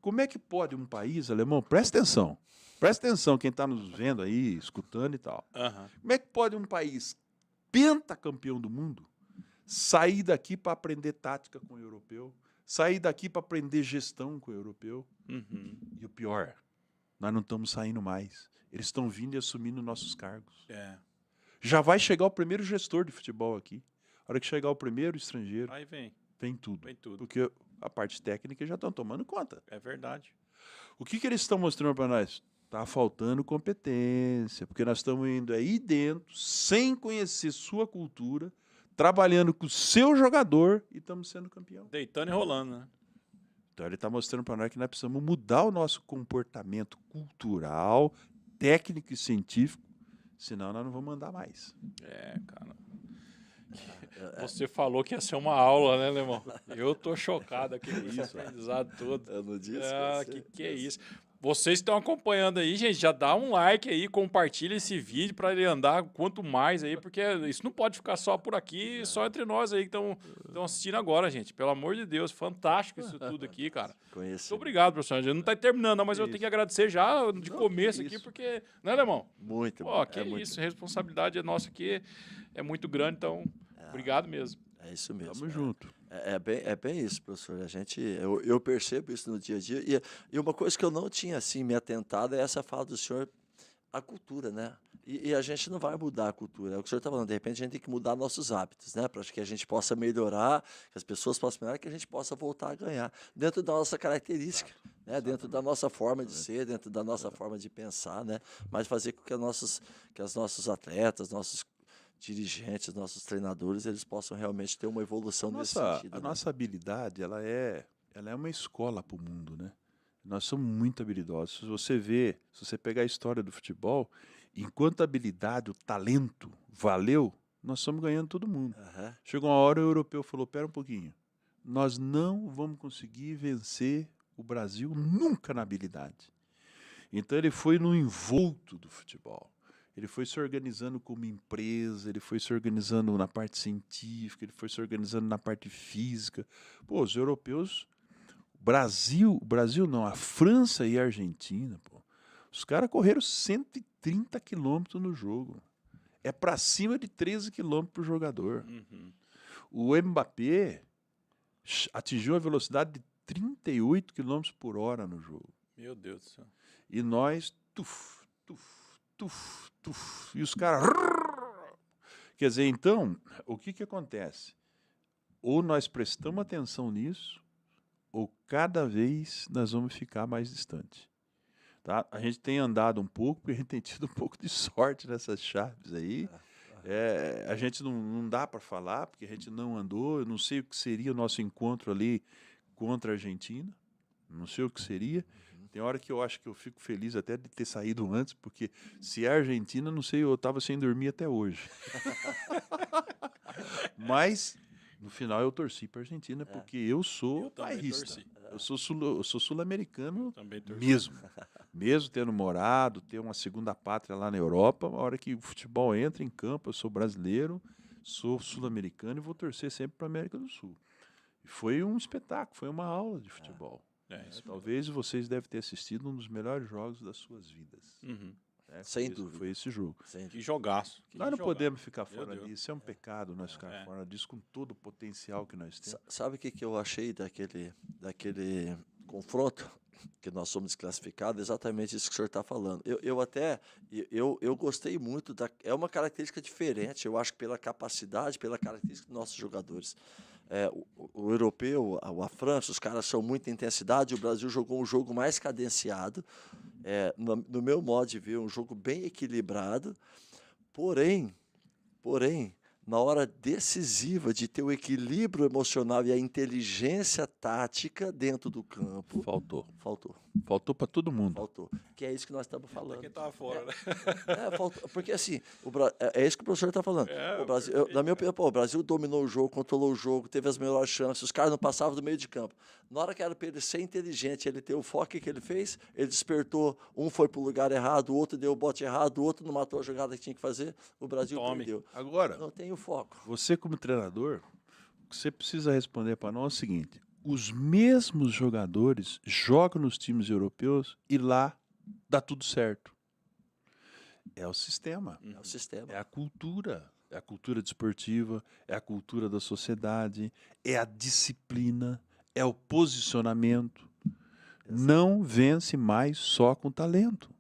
Como é que pode um país, alemão, presta atenção quem está nos vendo aí, escutando e tal. Como é que pode um país pentacampeão do mundo sair daqui para aprender tática com o europeu, sair daqui para aprender gestão com o europeu? E o pior, nós não estamos saindo mais. Eles estão vindo e assumindo nossos cargos. Já vai chegar o primeiro gestor de futebol aqui. A hora que chegar o primeiro estrangeiro,
aí
vem tudo.
Vem tudo.
Porque a parte técnica já estão tomando conta.
É verdade.
O que eles estão mostrando para nós? Está faltando competência, porque nós estamos indo aí dentro, sem conhecer sua cultura, trabalhando com o seu jogador e estamos sendo campeão.
Deitando e rolando, né?
Então ele está mostrando para nós que nós precisamos mudar o nosso comportamento cultural, técnico e científico, senão nós não vamos andar mais.
Cara. Você falou que ia ser uma aula, né, Lemão? Eu tô chocado aqui com esse aprendizado todo.
Eu não disse.
Que é isso? Vocês estão acompanhando aí, gente, já dá um like aí, compartilha esse vídeo para ele andar quanto mais aí, porque isso não pode ficar só por aqui, só entre nós aí que estão assistindo agora, gente. Pelo amor de Deus, fantástico isso tudo aqui, cara. Muito obrigado, professor. Não está terminando, mas eu tenho que agradecer já de começo aqui, porque, né, Alemão?
Muito
bom. Que isso, a responsabilidade nossa aqui é muito grande, então, obrigado mesmo.
É isso mesmo.
Tamo junto.
É bem isso, professor. Eu percebo isso no dia a dia. E uma coisa que eu não tinha assim me atentado é essa fala do senhor, a cultura, né? E a gente não vai mudar a cultura. É o que o senhor está falando. De repente, a gente tem que mudar nossos hábitos, né? Para que a gente possa melhorar, que as pessoas possam melhorar, que a gente possa voltar a ganhar dentro da nossa característica, né? Dentro da nossa forma de ser, dentro da nossa forma de pensar, né? Mas fazer com que os nossos atletas, nossos dirigentes, nossos treinadores, eles possam realmente ter uma evolução nesse sentido.
A nossa habilidade, ela é uma escola para o mundo, né? Nós somos muito habilidosos. Se você pegar a história do futebol, enquanto a habilidade, o talento valeu, nós estamos ganhando todo mundo. Chegou uma hora, o europeu falou, pera um pouquinho, nós não vamos conseguir vencer o Brasil nunca na habilidade. Então ele foi no envolto do futebol. Ele foi se organizando como empresa, ele foi se organizando na parte científica, ele foi se organizando na parte física. Pô, os europeus, o Brasil não, a França e a Argentina, pô, os caras correram 130 quilômetros no jogo. É para cima de 13 quilômetros por jogador. O Mbappé atingiu a velocidade de 38 quilômetros por hora no jogo.
Meu Deus do céu.
E nós, e os caras... Quer dizer, então, o que acontece? Ou nós prestamos atenção nisso, ou cada vez nós vamos ficar mais distante. Tá? A gente tem andado um pouco, porque a gente tem tido um pouco de sorte nessas chaves aí. A gente não dá para falar, porque a gente não andou. Eu não sei o que seria o nosso encontro ali contra a Argentina. Não sei o que seria. Tem hora que eu acho que eu fico feliz até de ter saído antes, porque se é Argentina, não sei, eu estava sem dormir até hoje. Mas, no final, eu torci para a Argentina, porque eu sou bairrista. Eu sou sul-americano mesmo. Mesmo tendo morado, ter uma segunda pátria lá na Europa, a hora que o futebol entra em campo, eu sou brasileiro, sou sul-americano e vou torcer sempre para a América do Sul. E foi um espetáculo, foi uma aula de futebol. Talvez vocês devem ter assistido um dos melhores jogos das suas vidas.
Sem dúvida.
Foi esse jogo.
Que jogaço.
Nós não podemos ficar fora disso. É um pecado nós ficar fora disso com todo o potencial que nós temos.
Sabe o que eu achei daquele confronto que nós somos desclassificados? Exatamente isso que o senhor está falando. Eu gostei muito. É uma característica diferente, eu acho que pela capacidade, pela característica dos nossos jogadores. O europeu, a França, os caras são muita intensidade. O Brasil jogou um jogo mais cadenciado. No meu modo de ver, um jogo bem equilibrado. Porém, na hora decisiva de ter o equilíbrio emocional e a inteligência tática dentro do campo,
Faltou.
faltou.
Faltou para todo mundo.
Faltou. Que é isso que nós estamos falando.
Quem tava fora, né?
Faltou, porque assim, é isso que o professor está falando.
É,
O Brasil, na minha opinião, o Brasil dominou o jogo, controlou o jogo, teve as melhores chances, os caras não passavam do meio de campo. Na hora que era para ele ser inteligente, ele ter o foco que ele fez, ele despertou, um foi para o lugar errado, o outro deu o bote errado, o outro não matou a jogada que tinha que fazer, o Brasil perdeu.
Agora,
Não tem o foco.
você como treinador, o que você precisa responder para nós é o seguinte: os mesmos jogadores jogam nos times europeus e lá dá tudo certo. É o sistema,
É o sistema.
é a cultura desportiva, é a cultura da sociedade, é a disciplina, é o posicionamento. Não vence mais só com talento.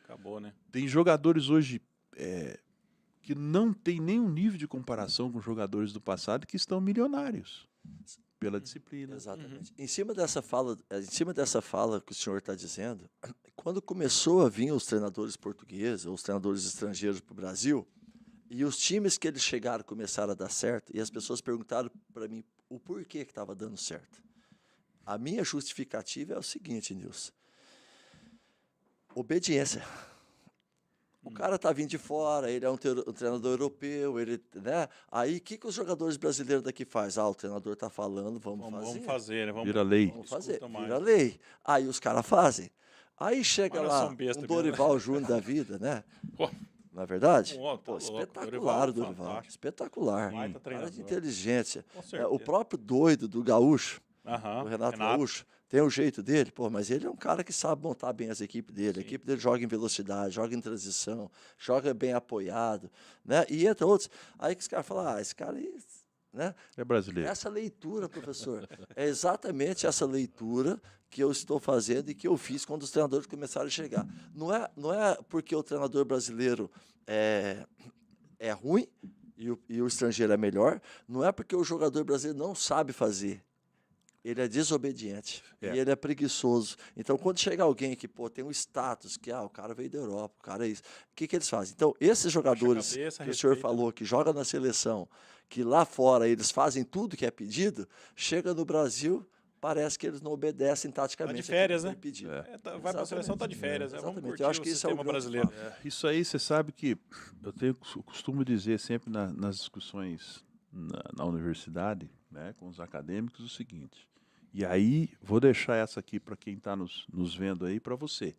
Acabou, né?
Tem jogadores hoje que não tem nenhum nível de comparação com jogadores do passado que estão milionários pela disciplina.
Exatamente. Em cima dessa fala que o senhor está dizendo, quando começou a vir os treinadores portugueses, os treinadores estrangeiros para o Brasil, e os times que eles chegaram começaram a dar certo, e as pessoas perguntaram para mim o porquê que estava dando certo. A minha justificativa é o seguinte, Nilson. Obediência. O cara tá vindo de fora, ele é um treinador europeu, né? Aí, o que os jogadores brasileiros daqui fazem? O treinador tá falando, vamos fazer,
né?
Vira lei.
Vamos fazer,
mais.
vira lei. Aí os caras fazem. Aí chega
Mas nós
lá
somos besta
um Dorival
mesmo,
Júnior da vida, né?
Pô,
Não é verdade?
Pô, tá louco.
Espetacular o Dorival.
Fantástico.
Espetacular.
Baita
Cara de
treinador.
inteligência.
Com certeza.
O próprio doido do Gaúcho,
Aham,
o Renato Gaúcho, tem o jeito dele, mas ele é um cara que sabe montar bem as equipes dele.
Sim.
A equipe dele joga em velocidade, joga em transição, joga bem apoiado, né? E entre outros. Aí que os caras falam, esse cara aí, né?
É brasileiro.
Essa leitura, professor, é exatamente essa leitura que eu estou fazendo e que eu fiz quando os treinadores começaram a chegar. Não é porque o treinador brasileiro é ruim e o estrangeiro é melhor, não é porque o jogador brasileiro não sabe fazer. Ele é desobediente e ele é preguiçoso. Então, quando chega alguém que tem um status, que o cara veio da Europa, o cara é isso, o que eles fazem? Então, esses jogadores que o senhor falou, que jogam na seleção, que lá fora eles fazem tudo que é pedido, chega no Brasil, parece que eles não obedecem taticamente.
Tá de férias, né? Vai para a seleção, tá de férias. Vamos curtir
eu acho que
o
isso é o
sistema brasileiro.
Isso aí, você sabe que eu costumo dizer sempre nas discussões na universidade, né, com os acadêmicos, o seguinte. E aí, vou deixar essa aqui para quem está nos vendo aí, para você,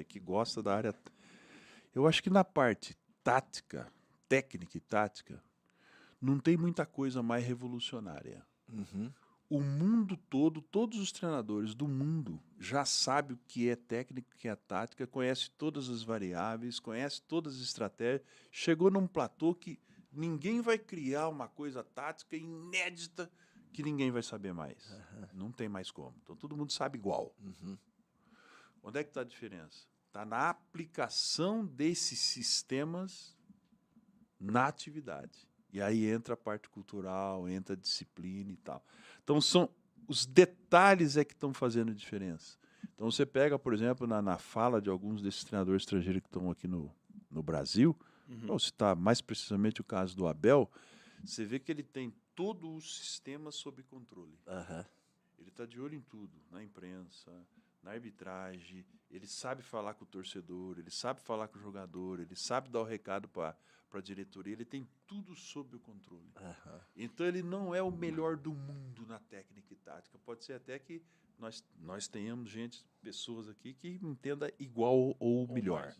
que gosta da área. Eu acho que na parte tática, técnica e tática, não tem muita coisa mais revolucionária.
Uhum.
O mundo todo, todos os treinadores do mundo já sabem o que é técnica, o que é tática, conhece todas as variáveis, conhece todas as estratégias. Chegou num platô que ninguém vai criar uma coisa tática inédita que ninguém vai saber mais. Não tem mais como. Então, todo mundo sabe igual. Onde é que está a diferença? Está na aplicação desses sistemas na atividade. E aí entra a parte cultural, entra a disciplina e tal. Então, são os detalhes que estão fazendo a diferença. Então, você pega, por exemplo, na fala de alguns desses treinadores estrangeiros que estão aqui no Brasil, vou citar mais precisamente o caso do Abel, você vê que ele tem todo o sistema sob controle. Ele está de olho em tudo, na imprensa, na arbitragem, ele sabe falar com o torcedor, ele sabe falar com o jogador, ele sabe dar o recado para a diretoria, ele tem tudo sob o controle. Então ele não é o melhor do mundo na técnica e tática. Pode ser até que nós tenhamos pessoas aqui que entenda igual ou melhor.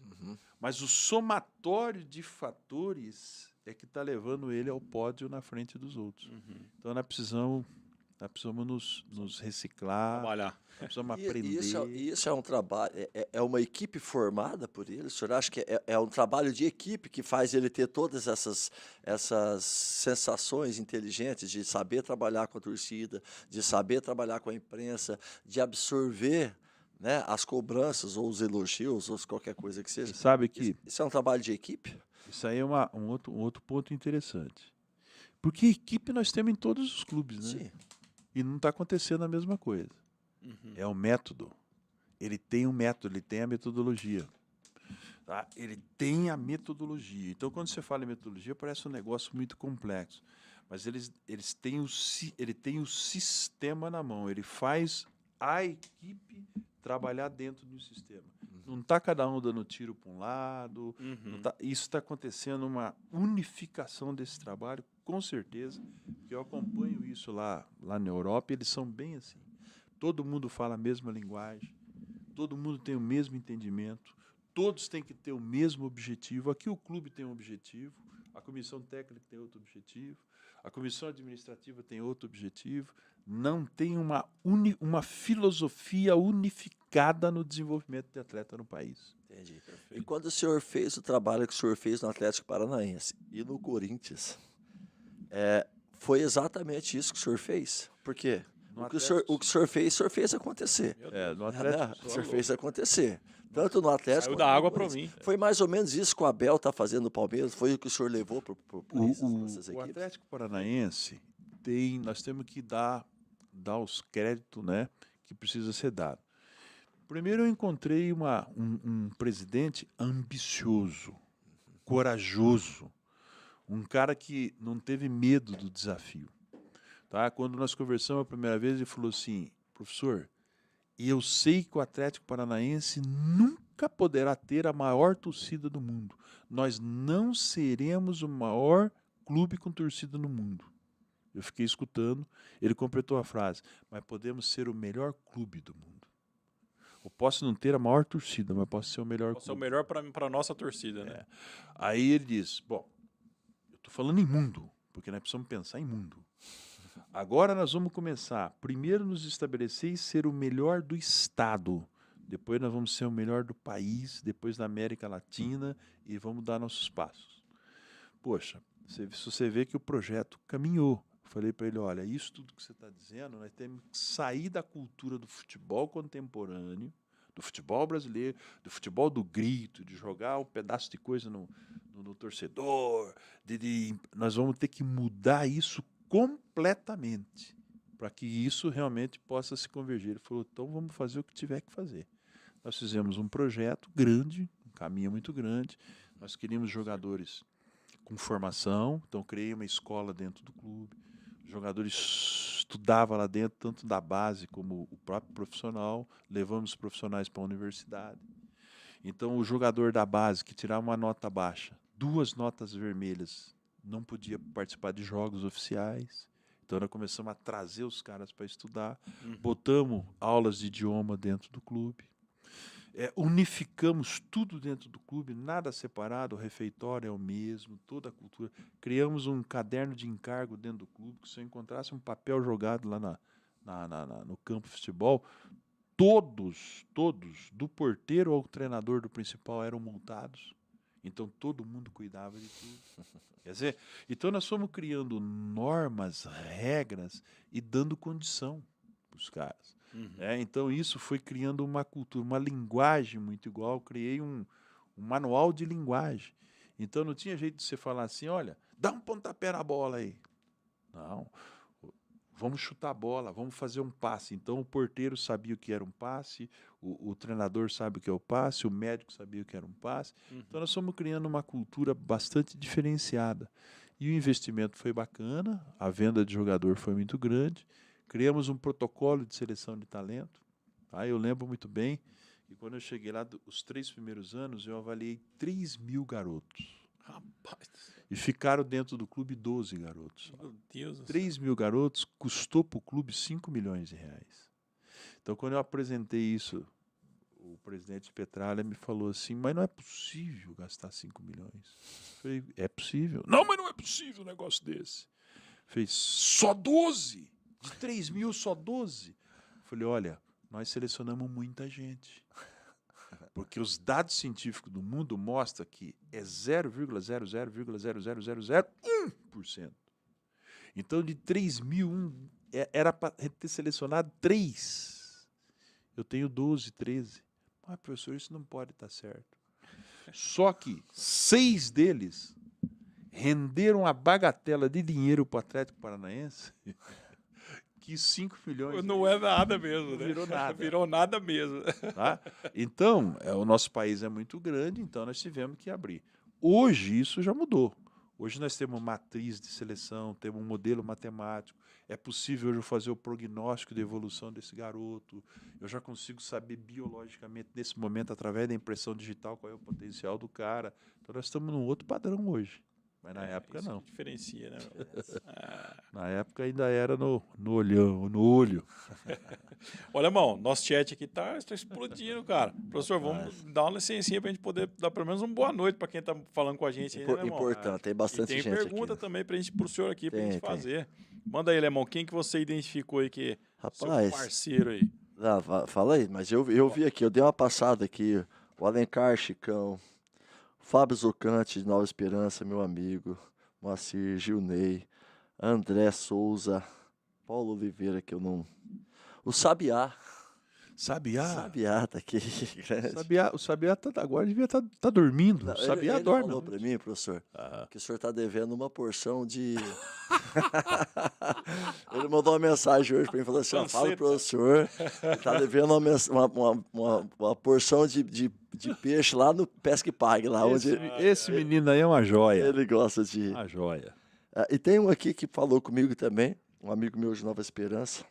Mas o somatório de fatores é que está levando ele ao pódio na frente dos outros. Então nós precisamos nos reciclar,
trabalhar.
Nós precisamos aprender.
Isso é um trabalho, é uma equipe formada por ele? O senhor acha que é um trabalho de equipe que faz ele ter todas essas sensações inteligentes de saber trabalhar com a torcida, de saber trabalhar com a imprensa, de absorver, né, as cobranças ou os elogios ou qualquer coisa que seja?
Você sabe que
isso é um trabalho de equipe?
Isso aí é um outro ponto interessante. Porque equipe nós temos em todos os clubes, né?
Sim.
E não está acontecendo a mesma coisa. É o método. Ele tem um método, ele tem a metodologia. Tá? Ele tem a metodologia. Então, quando você fala em metodologia, parece um negócio muito complexo. Mas ele tem o sistema na mão. Ele faz a equipe trabalhar dentro do sistema. Não está cada um dando tiro para um lado. Isso está acontecendo uma unificação desse trabalho, com certeza. Eu acompanho isso lá na Europa, eles são bem assim. Todo mundo fala a mesma linguagem, todo mundo tem o mesmo entendimento, todos têm que ter o mesmo objetivo. Aqui o clube tem um objetivo, a comissão técnica tem outro objetivo, a comissão administrativa tem outro objetivo. Não tem uma filosofia unificada no desenvolvimento de atleta no país.
Entendi. E quando o senhor fez o trabalho que o senhor fez no Atlético Paranaense e no Corinthians, foi exatamente isso que o senhor fez? Por quê? O que o senhor fez acontecer.
No Atlético,
o senhor fez acontecer. Tanto no Atlético...
Saiu da água para mim.
Foi mais ou menos isso que o Abel está fazendo no Palmeiras? Foi o que o senhor levou para essas equipes?
O Atlético Paranaense nós temos que dar os créditos, né, que precisa ser dado. Primeiro eu encontrei um presidente ambicioso, corajoso, um cara que não teve medo do desafio. Tá? Quando nós conversamos a primeira vez, ele falou assim: professor, eu sei que o Atlético Paranaense nunca poderá ter a maior torcida do mundo. Nós não seremos o maior clube com torcida no mundo. Eu fiquei escutando, ele completou a frase: mas podemos ser o melhor clube do mundo. Eu posso não ter a maior torcida, mas posso ser o melhor clube.
Posso ser o melhor para a nossa torcida, né?
Aí ele disse: bom, eu estou falando em mundo, porque nós precisamos pensar em mundo. Agora nós vamos começar, primeiro nos estabelecer e ser o melhor do estado. Depois nós vamos ser o melhor do país, depois da América Latina, e vamos dar nossos passos. Poxa, se você vê que o projeto caminhou. Falei para ele: olha, isso tudo que você está dizendo, nós temos que sair da cultura do futebol contemporâneo, do futebol brasileiro, do futebol do grito, de jogar um pedaço de coisa no torcedor. Nós vamos ter que mudar isso completamente para que isso realmente possa se convergir. Ele falou: então vamos fazer o que tiver que fazer. Nós fizemos um projeto grande, um caminho muito grande. Nós queríamos jogadores com formação, então criei uma escola dentro do clube. Os jogadores estudavam lá dentro, tanto da base como o próprio profissional. Levamos os profissionais para a universidade. Então, o jogador da base que tirava uma nota baixa, 2 notas vermelhas, não podia participar de jogos oficiais. Então, nós começamos a trazer os caras para estudar. Botamos aulas de idioma dentro do clube. Unificamos tudo dentro do clube, nada separado, o refeitório é o mesmo, toda a cultura. Criamos um caderno de encargo dentro do clube, que se eu encontrasse um papel jogado lá no campo de futebol, todos, do porteiro ao treinador do principal, eram multados. Então, todo mundo cuidava de tudo. Quer dizer, então nós fomos criando normas, regras e dando condição para os caras. Então, isso foi criando uma cultura, uma linguagem muito igual. Criei um manual de linguagem. Então, não tinha jeito de você falar assim: olha, dá um pontapé na bola aí. Não. Vamos chutar a bola, vamos fazer um passe. Então, o porteiro sabia o que era um passe, o treinador sabe o que é o passe, o médico sabia o que era um passe. Então, nós fomos criando uma cultura bastante diferenciada. E o investimento foi bacana, a venda de jogador foi muito grande. Criamos um protocolo de seleção de talento. Tá? Eu lembro muito bem que quando eu cheguei lá, os 3 primeiros anos, eu avaliei 3.000 garotos.
Rapaz.
E ficaram dentro do clube 12 garotos.
Meu Deus do
3.000 garotos custou para o clube R$5 milhões. Então, quando eu apresentei isso, o presidente Petralha me falou assim: mas não é possível gastar 5 milhões. Eu falei: é possível. Não, mas não é possível um negócio desse. Fez só 12? De 3.000, só 12? Eu falei: olha, nós selecionamos muita gente. Porque os dados científicos do mundo mostram que é 0,000001%. Então, de 3.000, era para ter selecionado 3. Eu tenho 12, 13. Ah, professor, isso não pode estar certo. Só que 6 deles renderam a bagatela de dinheiro para o Atlético Paranaense, quis 5 milhões.
Não é nada mesmo, né?
Virou nada.
Virou nada mesmo.
Tá? Então, o nosso país é muito grande, então nós tivemos que abrir. Hoje isso já mudou. Hoje nós temos matriz de seleção, temos um modelo matemático. É possível hoje eu fazer o prognóstico de evolução desse garoto. Eu já consigo saber biologicamente, nesse momento, através da impressão digital, qual é o potencial do cara. Então nós estamos num outro padrão hoje. Mas na época
isso
não.
Diferencia, né?
Na época ainda era no olho.
Olha, irmão, nosso chat aqui tá explodindo, cara. Professor, vamos dar uma licencinha pra gente poder dar pelo menos uma boa noite pra quem tá falando com a gente aí, né, irmão?
Importante, tem bastante
e tem
gente
pergunta
aqui.
também pro senhor aqui, pra gente
Tem.
fazer. Manda aí, Lemão, quem que você identificou aí que é seu
Rapaz,
parceiro aí?
fala aí, mas eu vi aqui, eu dei uma passada aqui, o Alencar Chicão, Fábio Zucante de Nova Esperança, meu amigo, Moacir, Gilney, André Souza, Paulo Oliveira, que eu não... O Sabiá. Sabiá tá aqui.
O Sabiá agora devia estar dormindo.
Não,
O Sabiá
ele
dorme.
falou para mim, professor, que o senhor está devendo uma porção de... Ele mandou uma mensagem hoje para mim, falou assim, ó, fala pro professor, ele está devendo uma porção de peixe lá no Pesque Pague, lá onde
Esse menino aí é uma joia.
ele gosta de...
Uma joia.
E tem um aqui que falou comigo também, um amigo meu de Nova Esperança,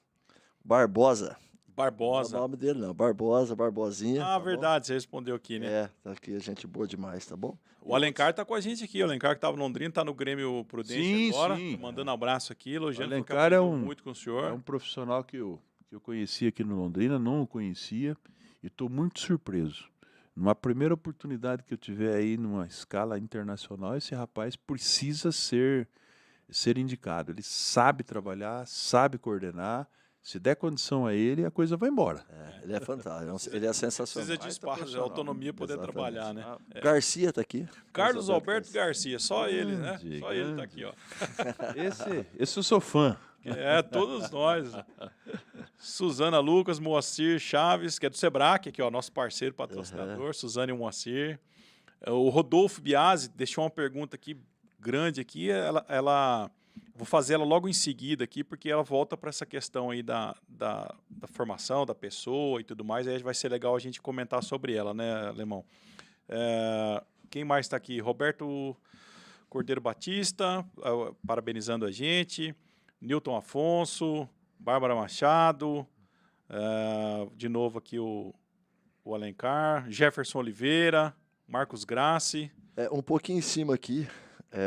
Barbosa. Não é
Barbosa.
o nome dele não, Barbosinha.
Ah,
tá
verdade, você respondeu aqui,
bom?
né?
Tá aqui, gente boa demais, tá bom?
O Alencar tá com a gente aqui. O Alencar que tava em Londrina, tá no Grêmio Prudente agora.
Sim.
Tô mandando um abraço aqui, elogiando.
O Alencar
aprendeu muito com o
É
senhor.
um profissional que eu conheci aqui no Londrina, não o conhecia, e estou muito surpreso. Numa primeira oportunidade que eu tiver aí numa escala internacional, esse rapaz precisa ser indicado. Ele sabe trabalhar, sabe coordenar. Se der condição a ele, a coisa vai embora.
Ele é fantástico, ele é sensacional.
Precisa de espaço, de autonomia poder
Exatamente.
trabalhar, né?
Garcia tá aqui.
Carlos Alberto Garcia, só ele, né?
Grande,
Só ele tá aqui, ó.
Esse eu sou fã.
Todos nós. Suzana Lucas, Moacir Chaves, que é do Sebrae, aqui, ó, nosso parceiro patrocinador, Suzana e o Moacir. O Rodolfo Biasi deixou uma pergunta aqui, grande aqui, vou fazer ela logo em seguida aqui, porque ela volta para essa questão aí da formação da pessoa e tudo mais, aí vai ser legal a gente comentar sobre ela, né, Alemão? Quem mais está aqui? Roberto Cordeiro Batista, parabenizando a gente. Newton Afonso, Bárbara Machado, de novo aqui o Alencar, Jefferson Oliveira, Marcos Grassi.
Um pouquinho em cima aqui,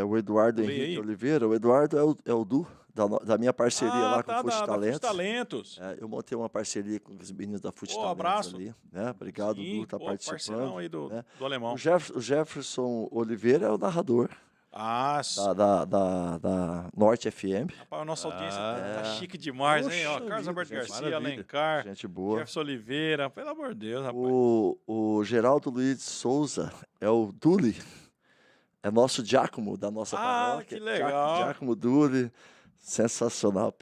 o Eduardo
Leia
Henrique
aí.
Oliveira. O Eduardo é o Du, da minha parceria lá com o Fute
da
Talentos.
Fute Talentos.
Eu montei uma parceria com os meninos da Fute
Pô,
Talentos
abraço.
ali. Né? Obrigado,
Sim,
Du, tá
parceirão
participando.
aí do
né?
Alemão.
O Jefferson Oliveira é o narrador da Norte FM.
Rapaz, a nossa audiência tá chique demais, hein? Ó,
Poxa
Carlos
vida,
Alberto
gente,
Garcia,
maravilha.
Alencar,
Gente boa.
Jefferson Oliveira. Pelo amor de Deus, rapaz.
O Geraldo Luiz Souza é o Duli. É nosso diácono da nossa paróquia.
Que legal.
Diácono Duli. Sensacional.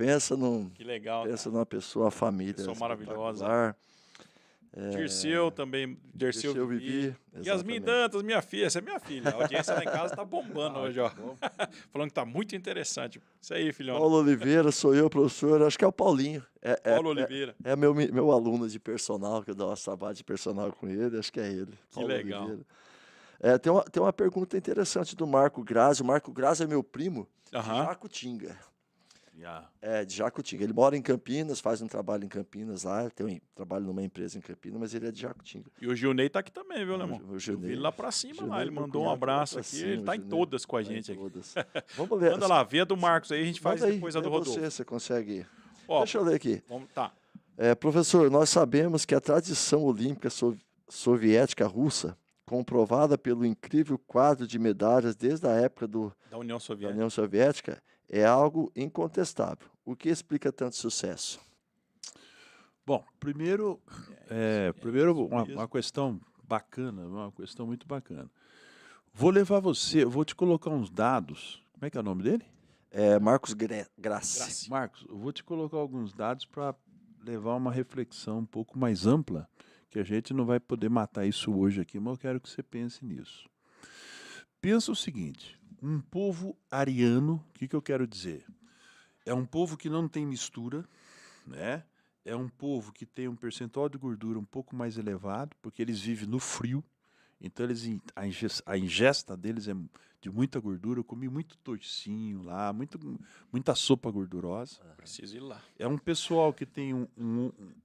Que legal.
Pensa numa pessoa, uma família.
Pessoa maravilhosa.
espetacular.
Dirceu também. Dirceu Vivi. Yasmin Dantas, minha filha. Essa é minha filha. A audiência lá em casa tá bombando hoje, ó. Falando que tá muito interessante. Isso aí, filhão.
Paulo Oliveira, sou eu, professor. Acho que é o Paulinho.
Paulo Oliveira.
É meu aluno de personal, que eu dou uma trabalho de personal com ele. Acho que é ele.
Que
Paulo
legal.
Oliveira. Tem uma pergunta interessante do Marco Grazi. O Marco Grazi é meu primo de Jacutinga. De Jacutinga. Ele mora em Campinas, faz um trabalho em Campinas lá. Trabalha numa empresa em Campinas, mas ele é de Jacutinga.
E o Gilney tá aqui também, viu, Lemão?
O
Eu
Gilney,
vi ele lá pra cima,
Gilney,
lá. Ele
meu
mandou um
cunhado,
abraço
lá
aqui.
pra cima,
Ele tá em
Gilney.
todas com a
Tá em
gente aqui.
todas. Vamos ler.
Manda lá, vê a do Marcos aí, a gente faz
Manda aí,
depois a do
lê
Rodolfo.
você consegue.
Ó,
Deixa eu ler aqui.
Tá.
Professor, nós sabemos que a tradição olímpica soviética russa, comprovada pelo incrível quadro de medalhas desde a época
Da União
da
Soviética.
União Soviética, é algo incontestável. O que explica tanto sucesso?
Bom, primeiro uma questão bacana, uma questão muito bacana. Vou te colocar uns dados. Como é que é o nome dele?
Marcos Grassi.
Marcos, eu vou te colocar alguns dados para levar uma reflexão um pouco mais ampla, que a gente não vai poder matar isso hoje aqui, mas eu quero que você pense nisso. Pensa o seguinte, um povo ariano, o que eu quero dizer? É um povo que não tem mistura, né? É um povo que tem um percentual de gordura um pouco mais elevado, porque eles vivem no frio. Então, a ingesta deles é de muita gordura. Eu comi muito toicinho lá, muita sopa gordurosa.
Preciso ir lá.
É um pessoal que tem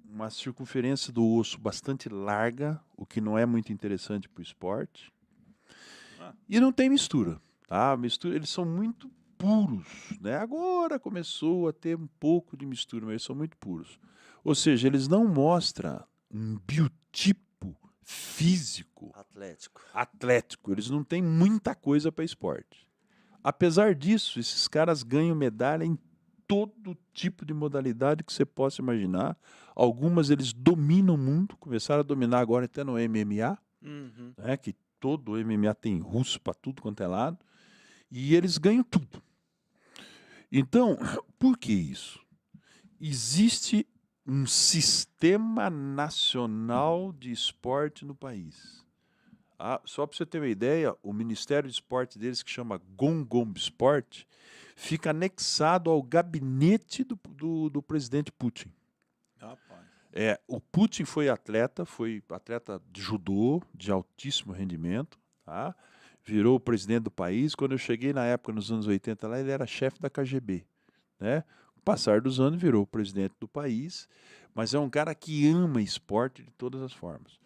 uma circunferência do osso bastante larga, o que não é muito interessante para o esporte. E não tem mistura. Tá? Eles são muito puros. Né? Agora começou a ter um pouco de mistura, mas eles são muito puros. Ou seja, eles não mostram um biotipo físico atlético. Eles não têm muita coisa para esporte. Apesar disso, esses caras ganham medalha em todo tipo de modalidade que você possa imaginar. Algumas eles dominam o mundo, começaram a dominar agora até no MMA, né, que todo o MMA tem russo para tudo quanto é lado, e eles ganham tudo. Então, por que isso? Existe um sistema nacional de esporte no país. Só para você ter uma ideia, o Ministério de Esporte deles, que chama Gongom Sport, fica anexado ao gabinete do presidente Putin.
Rapaz.
O Putin foi atleta de judô, de altíssimo rendimento, tá? Virou o presidente do país. Quando eu cheguei na época, nos anos 80, lá, ele era chefe da KGB, né? Passar dos anos, virou presidente do país, mas é um cara que ama esporte de todas as formas.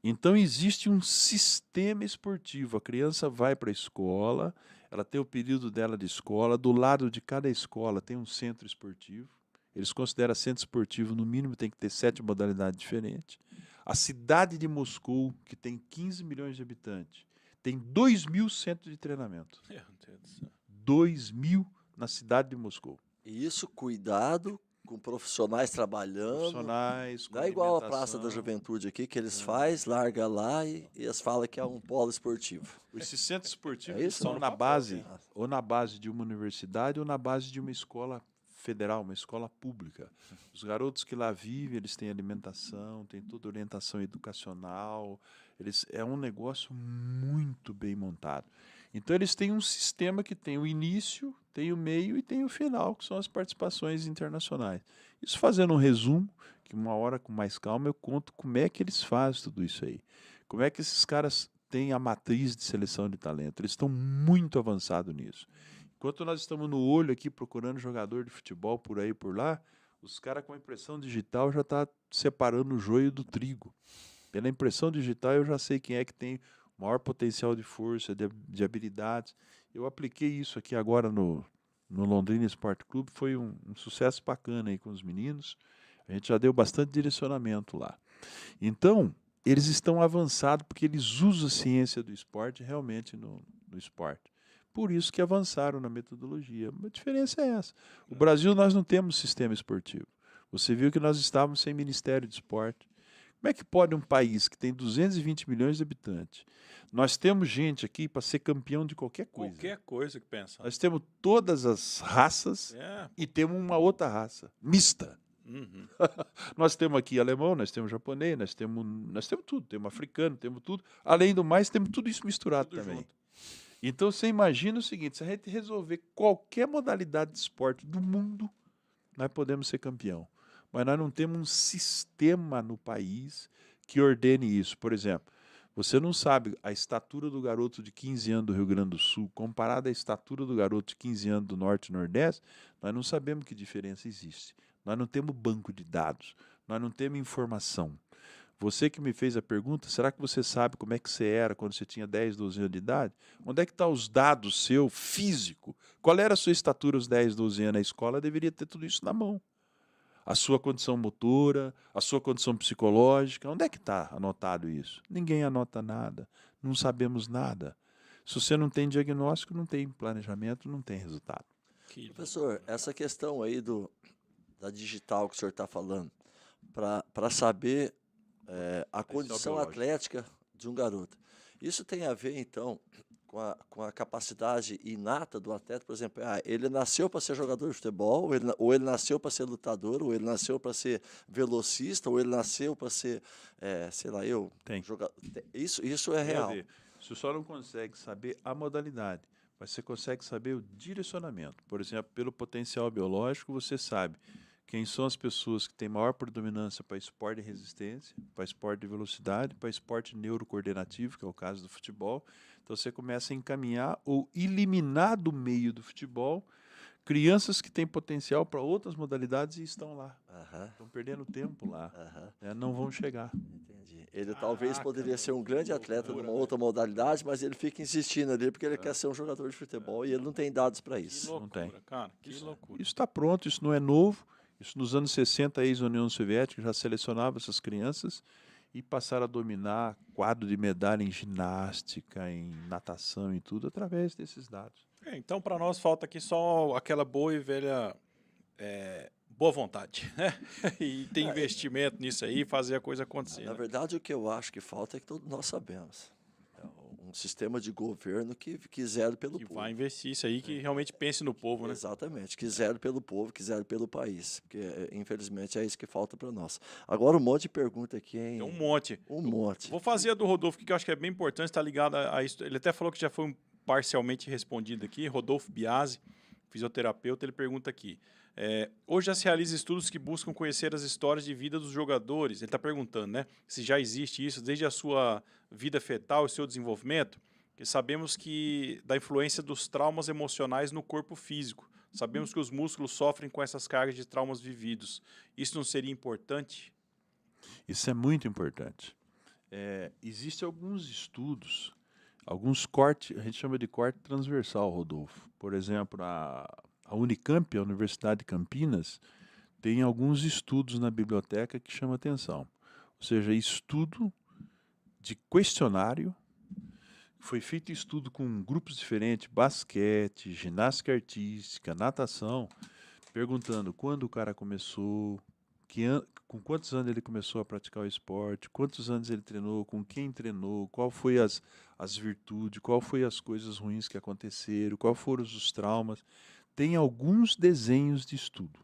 Então, existe um sistema esportivo. A criança vai para a escola, ela tem o período dela de escola, do lado de cada escola tem um centro esportivo. Eles consideram centro esportivo, no mínimo, tem que ter 7 modalidades diferentes. A cidade de Moscou, que tem 15 milhões de habitantes, tem 2.000 centros de treinamento.
Meu Deus do céu.
2.000 na cidade de Moscou.
E isso, cuidado com profissionais trabalhando.
Com
não é igual a Praça da Juventude aqui, que eles fazem, larga lá e eles falam que é um polo esportivo.
Esses centros esportivos são ou na base de uma universidade ou na base de uma escola federal, uma escola pública. Os garotos que lá vivem, eles têm alimentação, têm toda orientação educacional. É um negócio muito bem montado. Então, eles têm um sistema que tem o início, tem o meio e tem o final, que são as participações internacionais. Isso fazendo um resumo, que uma hora com mais calma eu conto como é que eles fazem tudo isso aí. Como é que esses caras têm a matriz de seleção de talento. Eles estão muito avançados nisso. Enquanto nós estamos no olho aqui procurando jogador de futebol por aí e por lá, os caras com a impressão digital já estão separando o joio do trigo. Pela impressão digital eu já sei quem é que tem maior potencial de força, de habilidades. Eu apliquei isso aqui agora no Londrina Esporte Clube, foi um sucesso bacana aí com os meninos. A gente já deu bastante direcionamento lá. Então, eles estão avançados porque eles usam a ciência do esporte realmente no esporte. Por isso que avançaram na metodologia. A diferença é essa. O Brasil, nós não temos sistema esportivo. Você viu que nós estávamos sem Ministério de Esporte. Como é que pode um país que tem 220 milhões de habitantes, nós temos gente aqui para ser campeão de qualquer coisa.
Qualquer coisa que pensa.
Nós temos todas as raças e temos uma outra raça, mista. Nós temos aqui alemão, nós temos japonês, nós temos tudo. Temos africano, temos tudo. Além do mais, temos tudo isso misturado tudo também. Junto. Então, você imagina o seguinte, se a gente resolver qualquer modalidade de esporte do mundo, nós podemos ser campeão. Mas nós não temos um sistema no país que ordene isso. Por exemplo, você não sabe a estatura do garoto de 15 anos do Rio Grande do Sul comparada à estatura do garoto de 15 anos do Norte e Nordeste, nós não sabemos que diferença existe. Nós não temos banco de dados, nós não temos informação. Você que me fez a pergunta, será que você sabe como é que você era quando você tinha 10, 12 anos de idade? Onde é que estão os dados seu físico? Qual era a sua estatura aos 10, 12 anos na escola? Deveria ter tudo isso na mão. A sua condição motora, a sua condição psicológica, onde é que está anotado isso? Ninguém anota nada, não sabemos nada. Se você não tem diagnóstico, não tem planejamento, não tem resultado.
Professor, essa questão aí da digital que o senhor está falando, para saber a condição atlética de um garoto, isso tem a ver, então, com a capacidade inata do atleta? Por exemplo, ele nasceu para ser jogador de futebol, ou ele nasceu para ser lutador, ou ele nasceu para ser velocista, ou ele nasceu para ser, jogador. Isso é real.
Você só não consegue saber a modalidade, mas você consegue saber o direcionamento. Por exemplo, pelo potencial biológico, você sabe quem são as pessoas que têm maior predominância para esporte de resistência, para esporte de velocidade, para esporte neurocoordenativo, que é o caso do futebol. Então você começa a encaminhar ou eliminar do meio do futebol crianças que têm potencial para outras modalidades e estão lá. Estão perdendo tempo lá. Não vão chegar.
Entendi. Ele talvez poderia ser um grande atleta numa outra modalidade, mas ele fica insistindo ali porque ele quer ser um jogador de futebol e ele não tem dados para isso.
Que loucura,
não tem.
Cara, que loucura.
Isso está pronto, isso não é novo. Isso nos anos 60, a ex-União Soviética já selecionava essas crianças e passaram a dominar quadro de medalha em ginástica, em natação e tudo, através desses dados.
Então, para nós, falta aqui só aquela boa e velha boa vontade, né? E ter investimento nisso aí, fazer a coisa acontecer.
Na verdade, o que eu acho que falta é que todos nós sabemos. Um sistema de governo que zero pelo povo.
Que vai investir isso aí, que realmente pense no povo, né?
Exatamente, que zero pelo povo, que zero pelo país. Porque, infelizmente, é isso que falta para nós. Agora, um monte de pergunta aqui, hein?
Tem um monte.
Um monte.
Vou fazer a do Rodolfo, que eu acho que é bem importante, está ligado a isso. Ele até falou que já foi parcialmente respondido aqui. Rodolfo Biasi, fisioterapeuta, ele pergunta aqui. Hoje já se realiza estudos que buscam conhecer as histórias de vida dos jogadores. Ele está perguntando, né? Se já existe isso desde a sua vida fetal e seu desenvolvimento. Porque sabemos que da influência dos traumas emocionais no corpo físico. Sabemos que os músculos sofrem com essas cargas de traumas vividos. Isso não seria importante?
Isso é muito importante. Existem alguns estudos, alguns cortes, a gente chama de corte transversal, Rodolfo. Por exemplo, a Unicamp, a Universidade de Campinas, tem alguns estudos na biblioteca que chamam atenção. Ou seja, estudo de questionário. Foi feito estudo com grupos diferentes, basquete, ginástica artística, natação, perguntando quando o cara começou, com quantos anos ele começou a praticar o esporte, quantos anos ele treinou, com quem treinou, qual foi as virtudes, qual foi as coisas ruins que aconteceram, qual foram os traumas. Tem alguns desenhos de estudo.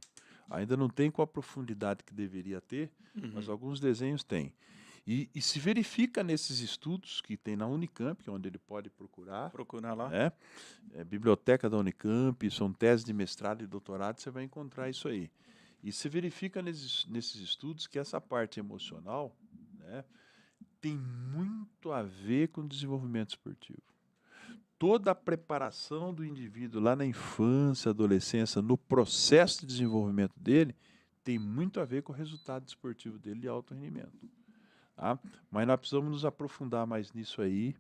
Ainda não tem com a profundidade que deveria ter, mas alguns desenhos tem. E se verifica nesses estudos que tem na Unicamp, que é onde ele pode procurar.
Procurar lá.
Biblioteca da Unicamp, são teses de mestrado e doutorado, você vai encontrar isso aí. E se verifica nesses estudos que essa parte emocional, né, tem muito a ver com o desenvolvimento esportivo. Toda a preparação do indivíduo lá na infância, adolescência, no processo de desenvolvimento dele, tem muito a ver com o resultado esportivo dele de alto rendimento. Tá? Mas nós precisamos nos aprofundar mais nisso aí,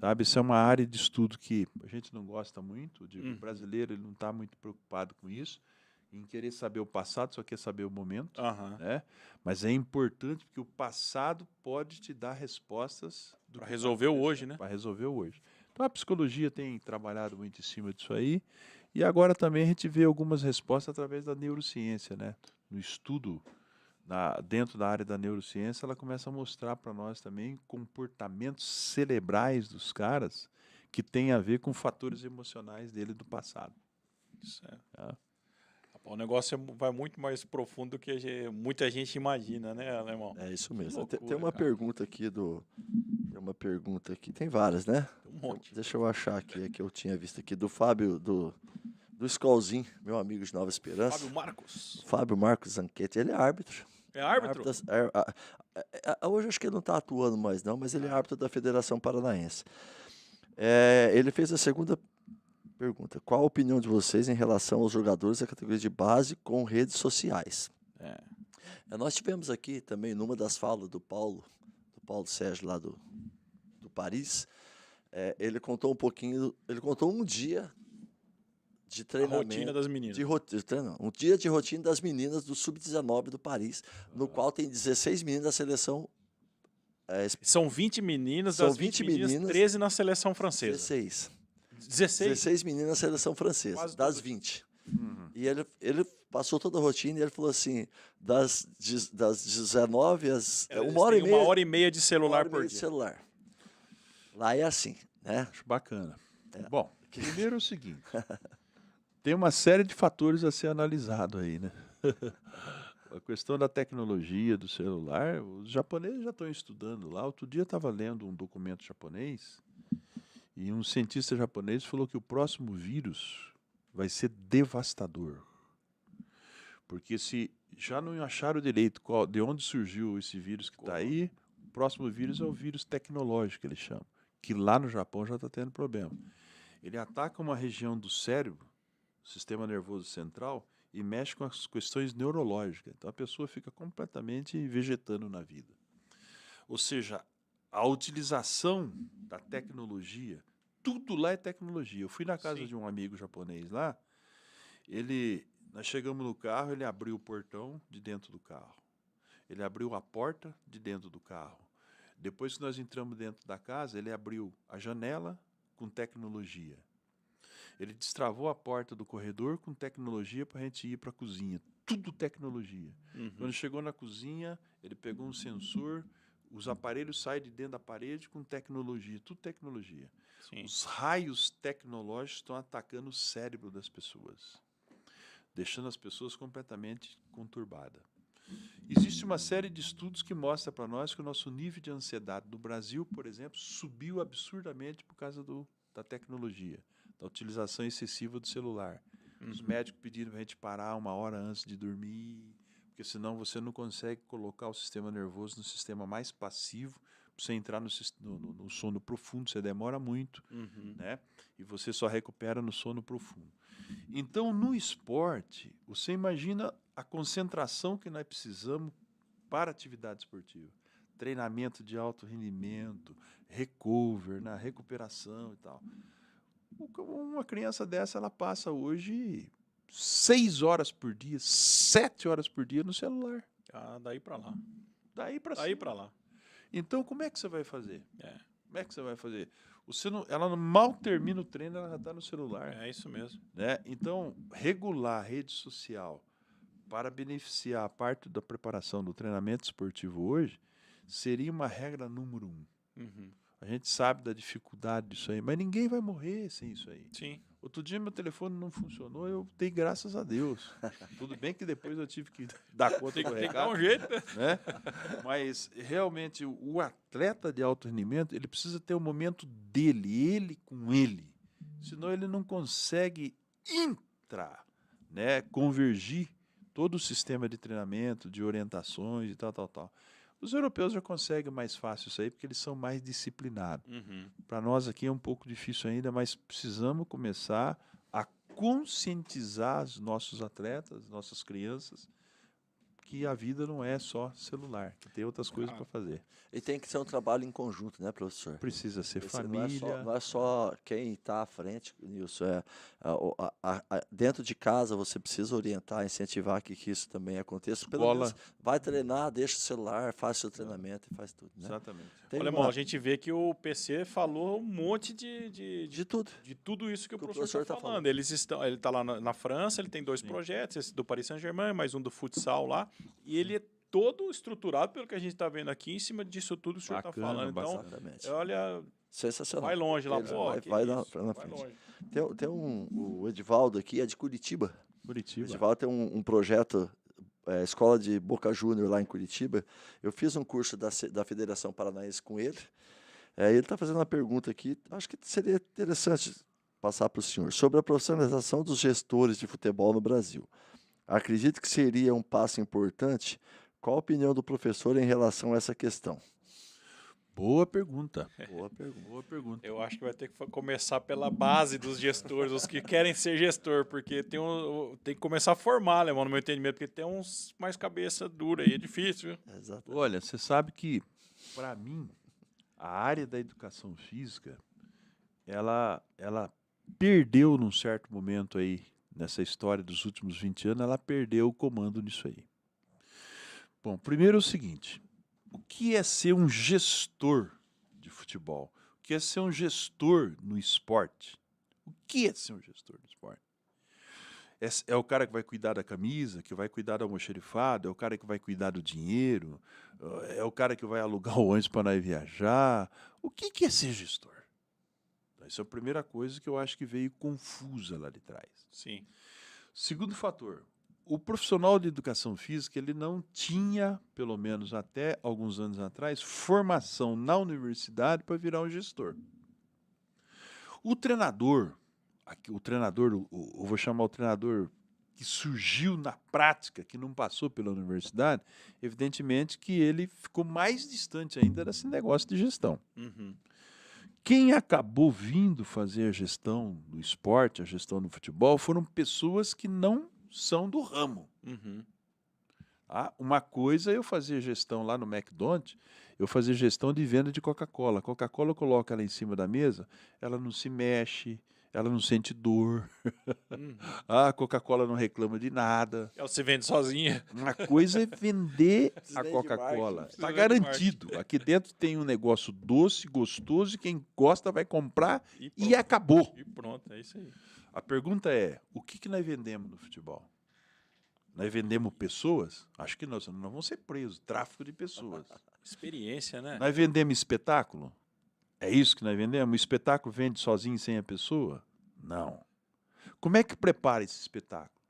sabe? Isso é uma área de estudo que a gente não gosta muito, o brasileiro ele não está muito preocupado com isso, em querer saber o passado, só quer saber o momento, né? Mas é importante porque o passado pode te dar respostas
para resolver o hoje, né?
Para resolver o hoje. Então a psicologia tem trabalhado muito em cima disso aí, e agora também a gente vê algumas respostas através da neurociência, né? No estudo dentro da área da neurociência, ela começa a mostrar para nós também comportamentos cerebrais dos caras que tem a ver com fatores emocionais dele do passado.
Certo. O negócio vai muito mais profundo do que muita gente imagina, né, Alemão?
É isso mesmo.
Loucura,
tem uma pergunta aqui Tem uma pergunta aqui, tem várias, né?
Tem um monte.
Deixa eu achar aqui, que eu tinha visto aqui, do Fábio, do Skolzinho, meu amigo de Nova Esperança. Fábio Marcos Zanquetti, ele é árbitro.
É árbitro?
Hoje acho que ele não está atuando mais não, mas ele é árbitro da Federação Paranaense. Ele fez a segunda pergunta. Qual a opinião de vocês em relação aos jogadores da categoria de base com redes sociais? Nós tivemos aqui também, numa das falas do Paulo Sérgio, lá do Paris, ele contou um dia de treinamento.
A rotina das meninas.
Um dia de rotina das meninas do Sub-19 do Paris, no qual tem 16 meninas da seleção.
São 20 meninas,
são
das 20 meninas, 13 na seleção francesa. 16
meninas na seleção francesa, quase das 20. E ele passou toda a rotina e ele falou assim, das 19 às... uma hora e meia
de celular por dia.
Lá é assim, né?
Acho bacana. Bom, primeiro é o seguinte... Tem uma série de fatores a ser analisado aí, né? A questão da tecnologia, do celular, os japoneses já estão estudando lá. Outro dia eu estava lendo um documento japonês e um cientista japonês falou que o próximo vírus vai ser devastador. Porque se já não acharam direito de onde surgiu esse vírus que está aí. O próximo vírus é o vírus tecnológico, que eles chamam, que lá no Japão já está tendo problema. Ele ataca uma região do cérebro, sistema nervoso central, e mexe com as questões neurológicas. Então a pessoa fica completamente vegetando na vida. Ou seja, a utilização da tecnologia, tudo lá é tecnologia. Eu fui na casa de um amigo japonês lá, nós chegamos no carro, ele abriu o portão de dentro do carro. Ele abriu a porta de dentro do carro. Depois que nós entramos dentro da casa, ele abriu a janela com tecnologia. Ele destravou a porta do corredor com tecnologia para a gente ir para a cozinha. Tudo tecnologia. Quando chegou na cozinha, ele pegou um sensor, os aparelhos saem de dentro da parede com tecnologia. Tudo tecnologia.
Sim.
Os raios tecnológicos estão atacando o cérebro das pessoas, deixando as pessoas completamente conturbadas. Existe uma série de estudos que mostra para nós que o nosso nível de ansiedade no Brasil, por exemplo, subiu absurdamente por causa da tecnologia, da utilização excessiva do celular. Os médicos pediram para a gente parar 1 hora antes de dormir, porque senão você não consegue colocar o sistema nervoso no sistema mais passivo. Para você entrar no sono profundo, você demora muito, né? E você só recupera no sono profundo. Então, no esporte, você imagina a concentração que nós precisamos para atividade esportiva. Treinamento de alto rendimento, recover, na recuperação e tal. Uma criança dessa, ela passa hoje 6 horas por dia, 7 horas por dia no celular.
Ah, daí para lá.
Daí para
Daí para lá.
Então, como é que você vai fazer?
É.
Como é que você vai fazer? Ela mal termina o treino, ela já está no celular.
É isso mesmo.
Né? Então, regular a rede social para beneficiar a parte da preparação do treinamento esportivo hoje seria uma regra número 1. A gente sabe da dificuldade disso aí, mas ninguém vai morrer sem isso aí.
Sim.
Outro dia meu telefone não funcionou, eu dei graças a Deus. Tudo bem que depois eu tive que dar conta do recado.
Tem que dar um jeito,
né? Mas, realmente, o atleta de alto rendimento, ele precisa ter o momento dele, ele com ele. Senão ele não consegue entrar, né? Convergir todo o sistema de treinamento, de orientações e tal. Os europeus já conseguem mais fácil isso aí, porque eles são mais disciplinados. Para nós aqui é um pouco difícil ainda, mas precisamos começar a conscientizar os nossos atletas, nossas crianças, que a vida não é só celular, que tem outras coisas para fazer.
E tem que ser um trabalho em conjunto, né, professor?
Precisa ser
Esse
família.
Não é só quem está à frente, Nilson. Dentro de casa você precisa orientar, incentivar que isso também aconteça. Pelo menos vai treinar, deixa o celular, faz seu treinamento e faz tudo. Né?
Exatamente.
Olha, irmão, a gente vê que o PC falou um monte de
tudo.
De tudo isso que o professor está falando. Ele está lá na França, ele tem 2 projetos, esse do Paris Saint-Germain, mais um do futsal lá, e ele é todo estruturado, pelo que a gente está vendo aqui, em cima disso tudo que o senhor está falando. Então, olha,
sensacional.
Vai longe lá,
vai na frente. Tem o Edivaldo aqui, é de Curitiba. O Edivaldo tem um projeto, Escola de Boca Júnior lá em Curitiba. Eu fiz um curso da Federação Paranaense com ele. Ele está fazendo uma pergunta aqui, acho que seria interessante passar para o senhor, sobre a profissionalização dos gestores de futebol no Brasil. Acredito que seria um passo importante. Qual a opinião do professor em relação a essa questão?
Boa pergunta.
Boa pergunta.
Eu acho que vai ter que começar pela base dos gestores, os que querem ser gestor, porque tem que começar a formar, no meu entendimento, porque tem uns mais cabeça dura aí, é difícil, viu?
Exatamente.
Olha, você sabe que, para mim, a área da educação física, ela perdeu num certo momento aí, nessa história dos últimos 20 anos, ela perdeu o comando nisso aí. Bom, primeiro é o seguinte, o que é ser um gestor de futebol? O que é ser um gestor no esporte? O que é ser um gestor no esporte? É o cara que vai cuidar da camisa, que vai cuidar do almoxerifado, é o cara que vai cuidar do dinheiro, é o cara que vai alugar o ônibus para nós viajar. O que é ser gestor? Essa é a primeira coisa que eu acho que veio confusa lá de trás.
Sim.
Segundo fator, o profissional de educação física, ele não tinha, pelo menos até alguns anos atrás, formação na universidade para virar um gestor. O treinador, eu vou chamar o treinador que surgiu na prática, que não passou pela universidade, evidentemente que ele ficou mais distante ainda desse negócio de gestão.
Uhum.
Quem acabou vindo fazer a gestão do esporte, a gestão do futebol, foram pessoas que não são do ramo.
Uhum.
Uma coisa é eu fazer gestão lá no McDonald's, eu fazer gestão de venda de Coca-Cola. Coca-Cola eu coloco ela em cima da mesa, ela não se mexe, ela não sente dor.
Uhum.
A Coca-Cola não reclama de nada.
Você vende sozinha.
Uma coisa é vender
Precisa
a
nem de
Coca-Cola.
marketing.
Está
Precisa nem de
garantido. Aqui dentro tem um negócio doce, gostoso, e quem gosta vai comprar
E
e
pronto.
acabou.
E pronto, é isso aí.
A pergunta é, o que nós vendemos no futebol? Nós vendemos pessoas? Acho que nós não vamos ser presos. Tráfico de pessoas.
Experiência, né?
Nós vendemos espetáculo? É isso que nós vendemos? O espetáculo vende sozinho sem a pessoa? Não. Como é que prepara esse espetáculo?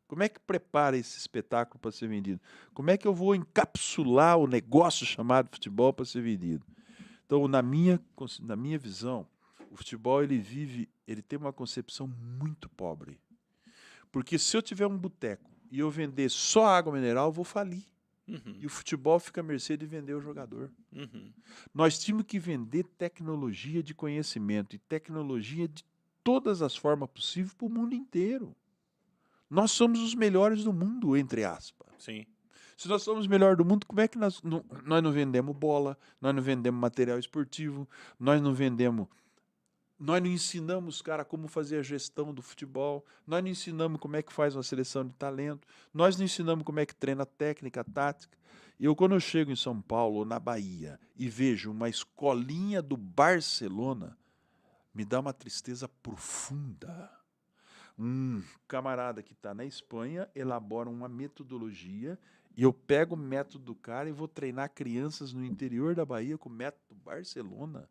Como é que prepara esse espetáculo para ser vendido? Como é que eu vou encapsular o negócio chamado futebol para ser vendido? Então, na minha visão, o futebol ele tem uma concepção muito pobre. Porque se eu tiver um boteco e eu vender só água mineral, eu vou falir.
Uhum.
E o futebol fica à mercê de vender o jogador.
Uhum.
Nós tínhamos que vender tecnologia de conhecimento e tecnologia de todas as formas possíveis para o mundo inteiro. Nós somos os melhores do mundo, entre aspas.
Sim.
Se nós somos os melhores do mundo, como é que nós não vendemos bola, nós não vendemos material esportivo, nós não ensinamos os caras como fazer a gestão do futebol, nós não ensinamos como é que faz uma seleção de talento, nós não ensinamos como é que treina técnica, tática. Quando eu chego em São Paulo ou na Bahia e vejo uma escolinha do Barcelona, me dá uma tristeza profunda. Um camarada que está na Espanha elabora uma metodologia e eu pego o método do cara e vou treinar crianças no interior da Bahia com o método Barcelona.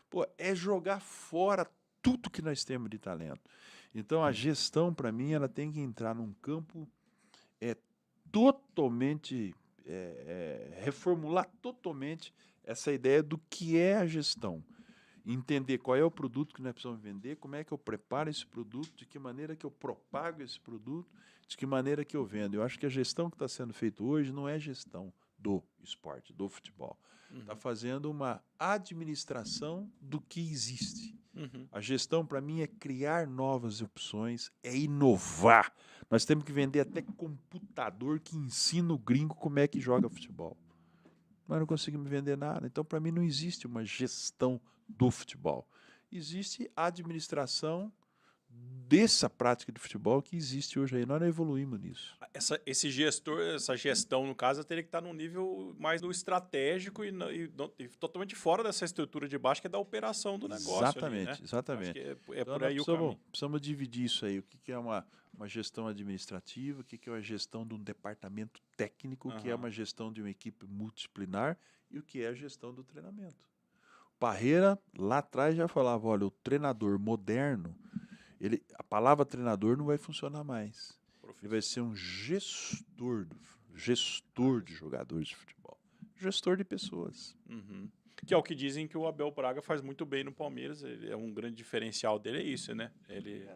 Pô, é jogar fora tudo que nós temos de talento. Então, a gestão, para mim, ela tem que entrar num campo totalmente, reformular totalmente essa ideia do que é a gestão. Entender qual é o produto que nós precisamos vender, como é que eu preparo esse produto, de que maneira que eu propago esse produto, de que maneira que eu vendo. Eu acho que a gestão que está sendo feita hoje não é gestão do esporte, do futebol. Está fazendo uma administração do que existe.
Uhum.
A gestão, para mim, é criar novas opções, é inovar. Nós temos que vender até computador que ensina o gringo como é que joga futebol. Nós não conseguimos vender nada. Então, para mim, não existe uma gestão do futebol. Existe a administração dessa prática de futebol que existe hoje aí. Nós não evoluímos nisso.
Essa gestão, no caso, teria que estar num nível mais do estratégico e totalmente fora dessa estrutura de baixo, que é da operação do negócio.
Exatamente,
ali, né?
exatamente.
Acho que é
Então,
por aí
nós
o caminho.
precisamos dividir isso aí. O que é uma gestão administrativa, o que é uma gestão de um departamento técnico, o que é uma gestão de uma equipe multidisciplinar e o que é a gestão do treinamento. Parreira, lá atrás, já falava, olha, o treinador moderno, a palavra treinador não vai funcionar mais. Ele vai ser um gestor de jogadores de futebol. Gestor de pessoas.
Uhum. Que é o que dizem que o Abel Braga faz muito bem no Palmeiras. Ele é um grande diferencial dele, é isso, né? Ele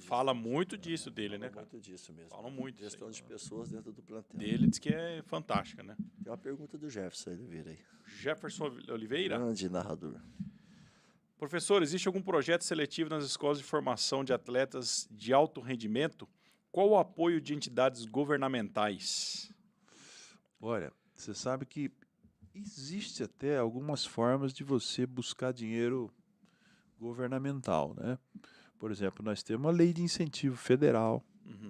fala muito disso dele, né, cara?
Muito disso mesmo.
Falam muito.
Gestão de pessoas dentro do plantel.
Dele diz que é fantástica, né?
Tem uma pergunta do Jefferson Oliveira aí.
Jefferson Oliveira?
Grande narrador.
Professor, existe algum projeto seletivo nas escolas de formação de atletas de alto rendimento? Qual o apoio de entidades governamentais?
Olha, você sabe que existe até algumas formas de você buscar dinheiro governamental, né? Por exemplo, nós temos uma lei de incentivo federal,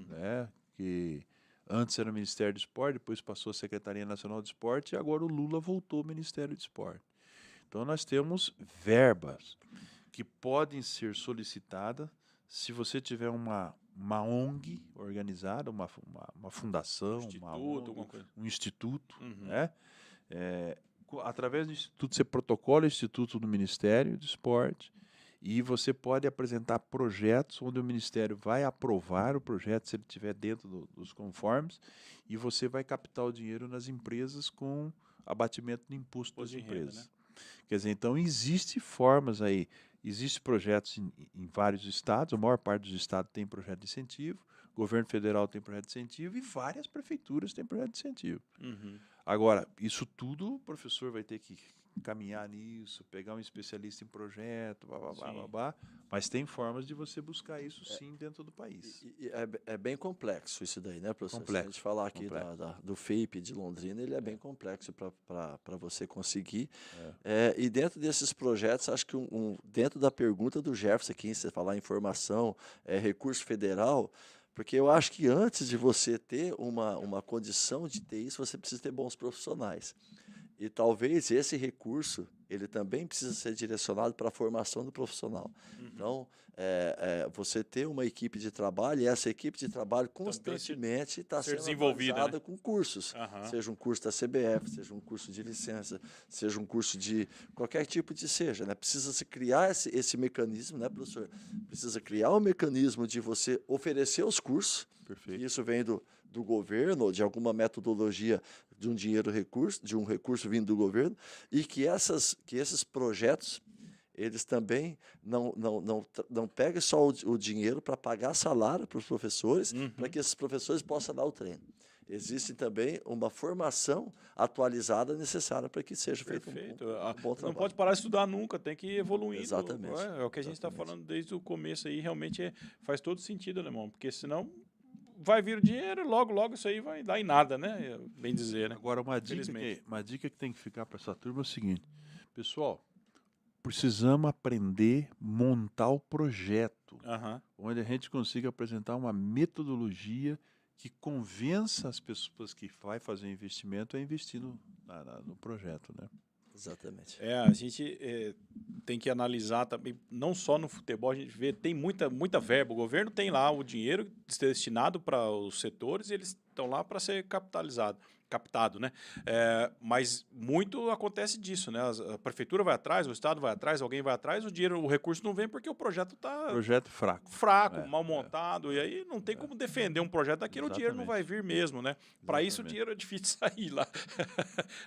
né? Que antes era o Ministério do Esporte, depois passou a Secretaria Nacional de Esporte e agora o Lula voltou ao Ministério do Esporte. Então nós temos verbas que podem ser solicitadas se você tiver uma ONG organizada, uma fundação, um instituto, né? Através do instituto você protocola o instituto do Ministério do Esporte e você pode apresentar projetos onde o Ministério vai aprovar o projeto se ele estiver dentro dos conformes e você vai captar o dinheiro nas empresas com abatimento do imposto das empresas. Renda, né? Quer dizer, então existem formas aí, existem projetos em vários estados, a maior parte dos estados tem projeto de incentivo, governo federal tem projeto de incentivo e várias prefeituras têm projeto de incentivo.
Uhum.
Agora, isso tudo o professor vai ter que caminhar nisso, pegar um especialista em projeto, mas tem formas de você buscar isso sim dentro do país.
É bem complexo isso daí, né, professor?
Complexo,
Se a gente falar aqui
complexo.
do FAPE de Londrina, ele é bem complexo para você conseguir. E dentro desses projetos, acho que dentro da pergunta do Jefferson aqui, você falar informação, recurso federal, porque eu acho que antes de você ter uma condição de ter isso, você precisa ter bons profissionais. E talvez esse recurso, ele também precisa ser direcionado para a formação do profissional. Então, você ter uma equipe de trabalho, e essa equipe de trabalho constantemente está sendo
desenvolvida,
né? Com cursos. Seja um curso da CBF, seja um curso de licença, seja um curso de qualquer tipo de seja. Né? Precisa se criar esse mecanismo, né, professor? Precisa criar um mecanismo de você oferecer os cursos.
Perfeito.
Isso vem do governo, ou de alguma metodologia de um recurso vindo do governo, e que esses projetos, eles também não peguem só o dinheiro para pagar salário para os professores, para que esses professores possam dar o treino. Existe também uma formação atualizada necessária para que seja feito um bom trabalho.
Não pode parar de estudar nunca, tem que ir evoluindo.
Exatamente.
É o que a gente está falando desde o começo aí, realmente faz todo sentido, Alemão, porque senão vai vir o dinheiro, logo isso aí vai dar em nada, né? Bem dizer, né?
Agora, uma dica que tem que ficar para essa turma é o seguinte, pessoal, precisamos aprender a montar o projeto, onde a gente consiga apresentar uma metodologia que convença as pessoas que vai fazer investimento a investir no projeto, né?
Exatamente.
A gente tem que analisar também, não só no futebol, a gente vê, tem muita verba. O governo tem lá o dinheiro destinado para os setores e eles estão lá para ser captado, né? Mas muito acontece disso, né? A prefeitura vai atrás, o estado vai atrás, alguém vai atrás, o recurso não vem porque o projeto está fraco, mal montado, e aí não tem como defender um projeto daquele, o dinheiro não vai vir mesmo, né? Para isso o dinheiro é difícil sair lá.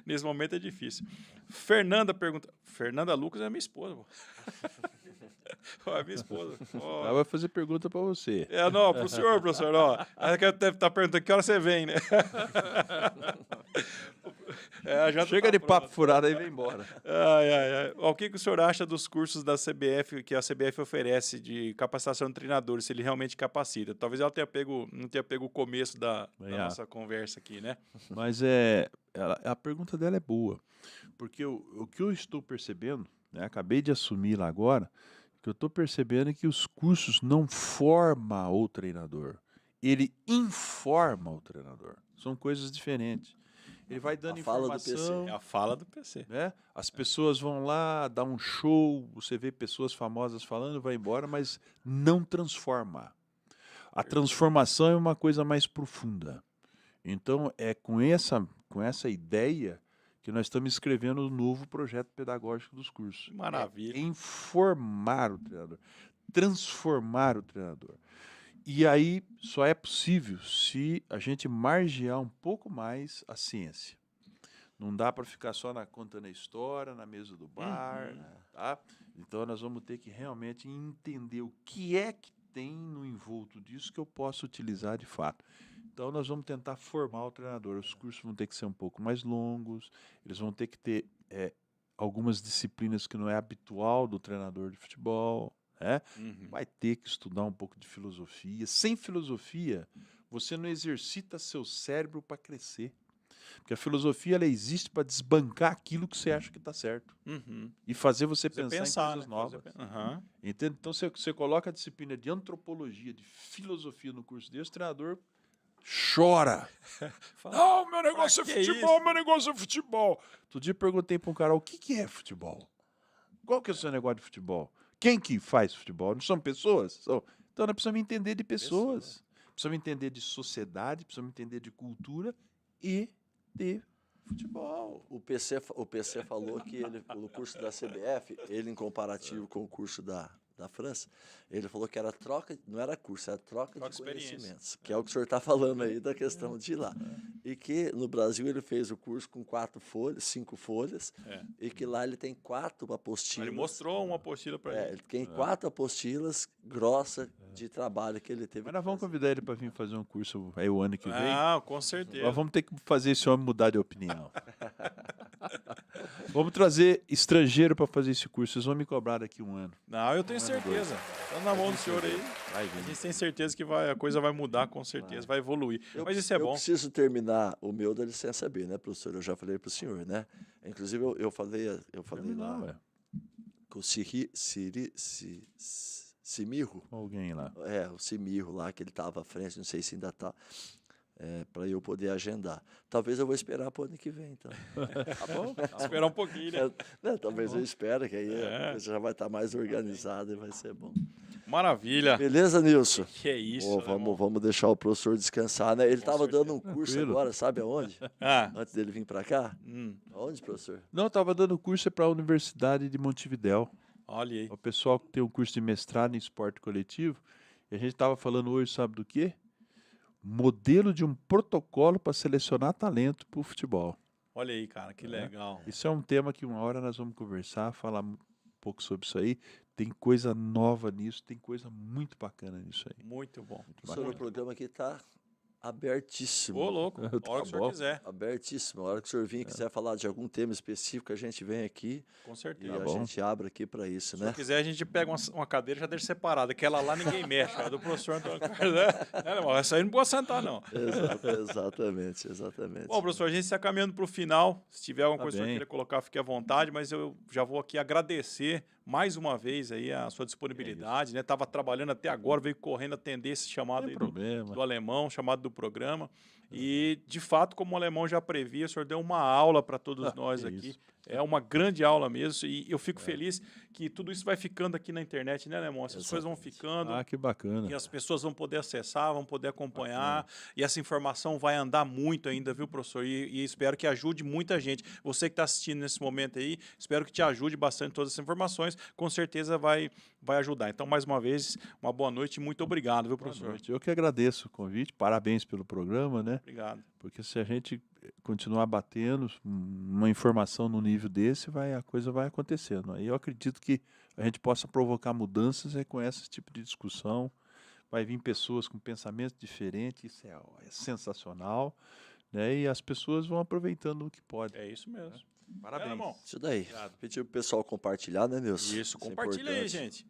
Nesse momento é difícil. Fernanda pergunta. Fernanda Lucas é minha esposa. É minha esposa.
Ela vai fazer pergunta para você.
Não, para o senhor, professor. Ela deve estar perguntando que hora você vem, né?
Chega de papo furado aí e vem embora.
O que o senhor acha dos cursos da CBF, que a CBF oferece de capacitação de treinadores, se ele realmente capacita? Talvez ela não tenha pego o começo da nossa conversa aqui, né?
Mas a pergunta dela é boa, porque o que eu estou percebendo, né, acabei de assumir lá agora, que eu estou percebendo é que os cursos não formam o treinador, ele informa o treinador. São coisas diferentes. Ele vai dando informação.
É a fala do PC.
Né? As pessoas vão lá, dar um show, você vê pessoas famosas falando, vai embora, mas não transforma. A transformação é uma coisa mais profunda. Então, é com essa ideia que nós estamos escrevendo o novo projeto pedagógico dos cursos.
Maravilha.
Informar o treinador, transformar o treinador. E aí só é possível se a gente margear um pouco mais a ciência. Não dá para ficar só contando a história, na mesa do bar. Tá? Então nós vamos ter que realmente entender o que é que tem no envolto disso que eu posso utilizar de fato. Então nós vamos tentar formar o treinador. Os cursos vão ter que ser um pouco mais longos, eles vão ter que ter algumas disciplinas que não é habitual do treinador de futebol. Vai ter que estudar um pouco de filosofia. Sem filosofia, você não exercita seu cérebro para crescer. Porque a filosofia ela existe para desbancar aquilo que você acha que está certo. E fazer você pensar em coisas novas. Entende? Então, você coloca a disciplina de antropologia, de filosofia no curso desse, o treinador chora. Não, meu negócio é futebol, meu negócio é futebol. Outro dia eu perguntei para um cara, o que é futebol? Qual que é o seu negócio de futebol? Quem que faz futebol? Não são pessoas? Então nós precisamos entender de pessoas. Precisamos entender de sociedade, precisamos entender de cultura e de futebol.
O PC falou que o curso da CBF, ele em comparativo com o curso da da França, ele falou que era troca, não era curso, era troca de
experiência.
conhecimentos, que é o que o senhor está falando aí da questão de ir lá. E que no Brasil ele fez o curso com 5 folhas, e que lá ele tem 4 apostilas.
Ele mostrou uma apostila para ele.
Ele tem 4 apostilas grossas de trabalho que ele teve.
Mas nós vamos convidar ele para vir fazer um curso aí o ano que vem.
Ah, com certeza.
Nós vamos ter que fazer esse homem mudar de opinião. Vamos trazer estrangeiro para fazer esse curso. Vocês vão me cobrar daqui 1 ano.
Não, eu tenho certeza. Tá na mão do senhor aí.
Vai
A
vir.
gente tem certeza que a coisa vai mudar, com certeza, vai evoluir. Mas isso é
Eu
bom.
preciso terminar o meu da licença B, né, professor? Eu já falei para o senhor, né? Inclusive, eu falei lá
Não,
com o Simirro.
alguém lá.
O Simirro lá, que ele estava à frente, não sei se ainda está, para eu poder agendar. Talvez eu vou esperar para o ano que vem, então.
Tá bom? Esperar um pouquinho, né?
Né, talvez eu espere, que aí a coisa já vai estar mais organizada e vai ser bom.
Maravilha.
Beleza, Nilson?
Que é isso,
Vamos deixar o professor descansar, né? Ele estava dando um curso
Tranquilo.
agora, sabe aonde?
Ah,
Antes dele vir para cá? Aonde, professor?
Não, eu estava dando curso para a Universidade de Montevidéu.
olha aí.
O pessoal que tem um curso de mestrado em esporte coletivo. E a gente estava falando hoje, sabe do quê? Modelo de um protocolo para selecionar talento para o futebol.
Olha aí, cara, que legal.
Isso é um tema que uma hora nós vamos conversar, falar um pouco sobre isso aí. Tem coisa nova nisso, tem coisa muito bacana nisso aí.
Muito bom.
Professor, o programa aqui está abertíssimo.
Ô, louco. A hora que o senhor
bom.
quiser.
Abertíssimo. A hora que o senhor vir e quiser falar de algum tema específico, a gente vem aqui
Com
e
certeza.
a
bom.
gente abre aqui para isso,
Se
né?
quiser, a gente pega uma cadeira e já deixa separada. Aquela lá ninguém mexe, cara, do professor Antônio Carlos. Né, essa aí não pode sentar, não.
Exatamente.
Bom, professor, a gente está caminhando para o final. Se tiver alguma
Tá
coisa que o senhor
bem.
queira colocar, fique à vontade, mas eu já vou aqui agradecer mais uma vez aí a sua disponibilidade, né? Estava trabalhando até agora, veio correndo atender esse chamado
Não
aí
tem problema.
do alemão, chamado do programa. E, de fato, como o alemão já previa, o senhor deu uma aula para todos nós
que
aqui.
isso.
É uma grande aula mesmo. E eu fico feliz que tudo isso vai ficando aqui na internet, né, alemão? Essas coisas vão ficando.
Ah, que bacana.
E as pessoas vão poder acessar, vão poder acompanhar. E essa informação vai andar muito ainda, viu, professor? E espero que ajude muita gente. Você que está assistindo nesse momento aí, espero que te ajude bastante todas essas informações. Com certeza vai ajudar. Então, mais uma vez, uma boa noite e muito obrigado, viu,
Boa
professor?
noite. Eu que agradeço o convite, parabéns pelo programa, né?
Obrigado.
Porque se a gente continuar batendo uma informação no nível desse, a coisa vai acontecendo. Aí eu acredito que a gente possa provocar mudanças com esse tipo de discussão. Vai vir pessoas com pensamentos diferentes, isso é sensacional, né? E as pessoas vão aproveitando o que pode.
É isso mesmo.
Parabéns.
alemão.
Isso daí.
Obrigado.
Pedir pro pessoal compartilhar, né, Nilson?
Isso,
é
compartilha aí,
importante.
gente.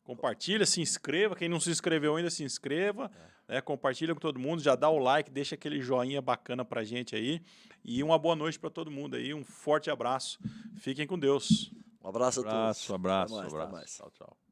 Compartilha, se inscreva. Quem não se inscreveu ainda, se inscreva. Né? Compartilha com todo mundo, já dá o like, deixa aquele joinha bacana pra gente aí. E uma boa noite para todo mundo aí. Um forte abraço. Fiquem com Deus.
Um abraço a todos.
Abraço,
Até mais, até
abraço.
mais.
Tchau, tchau.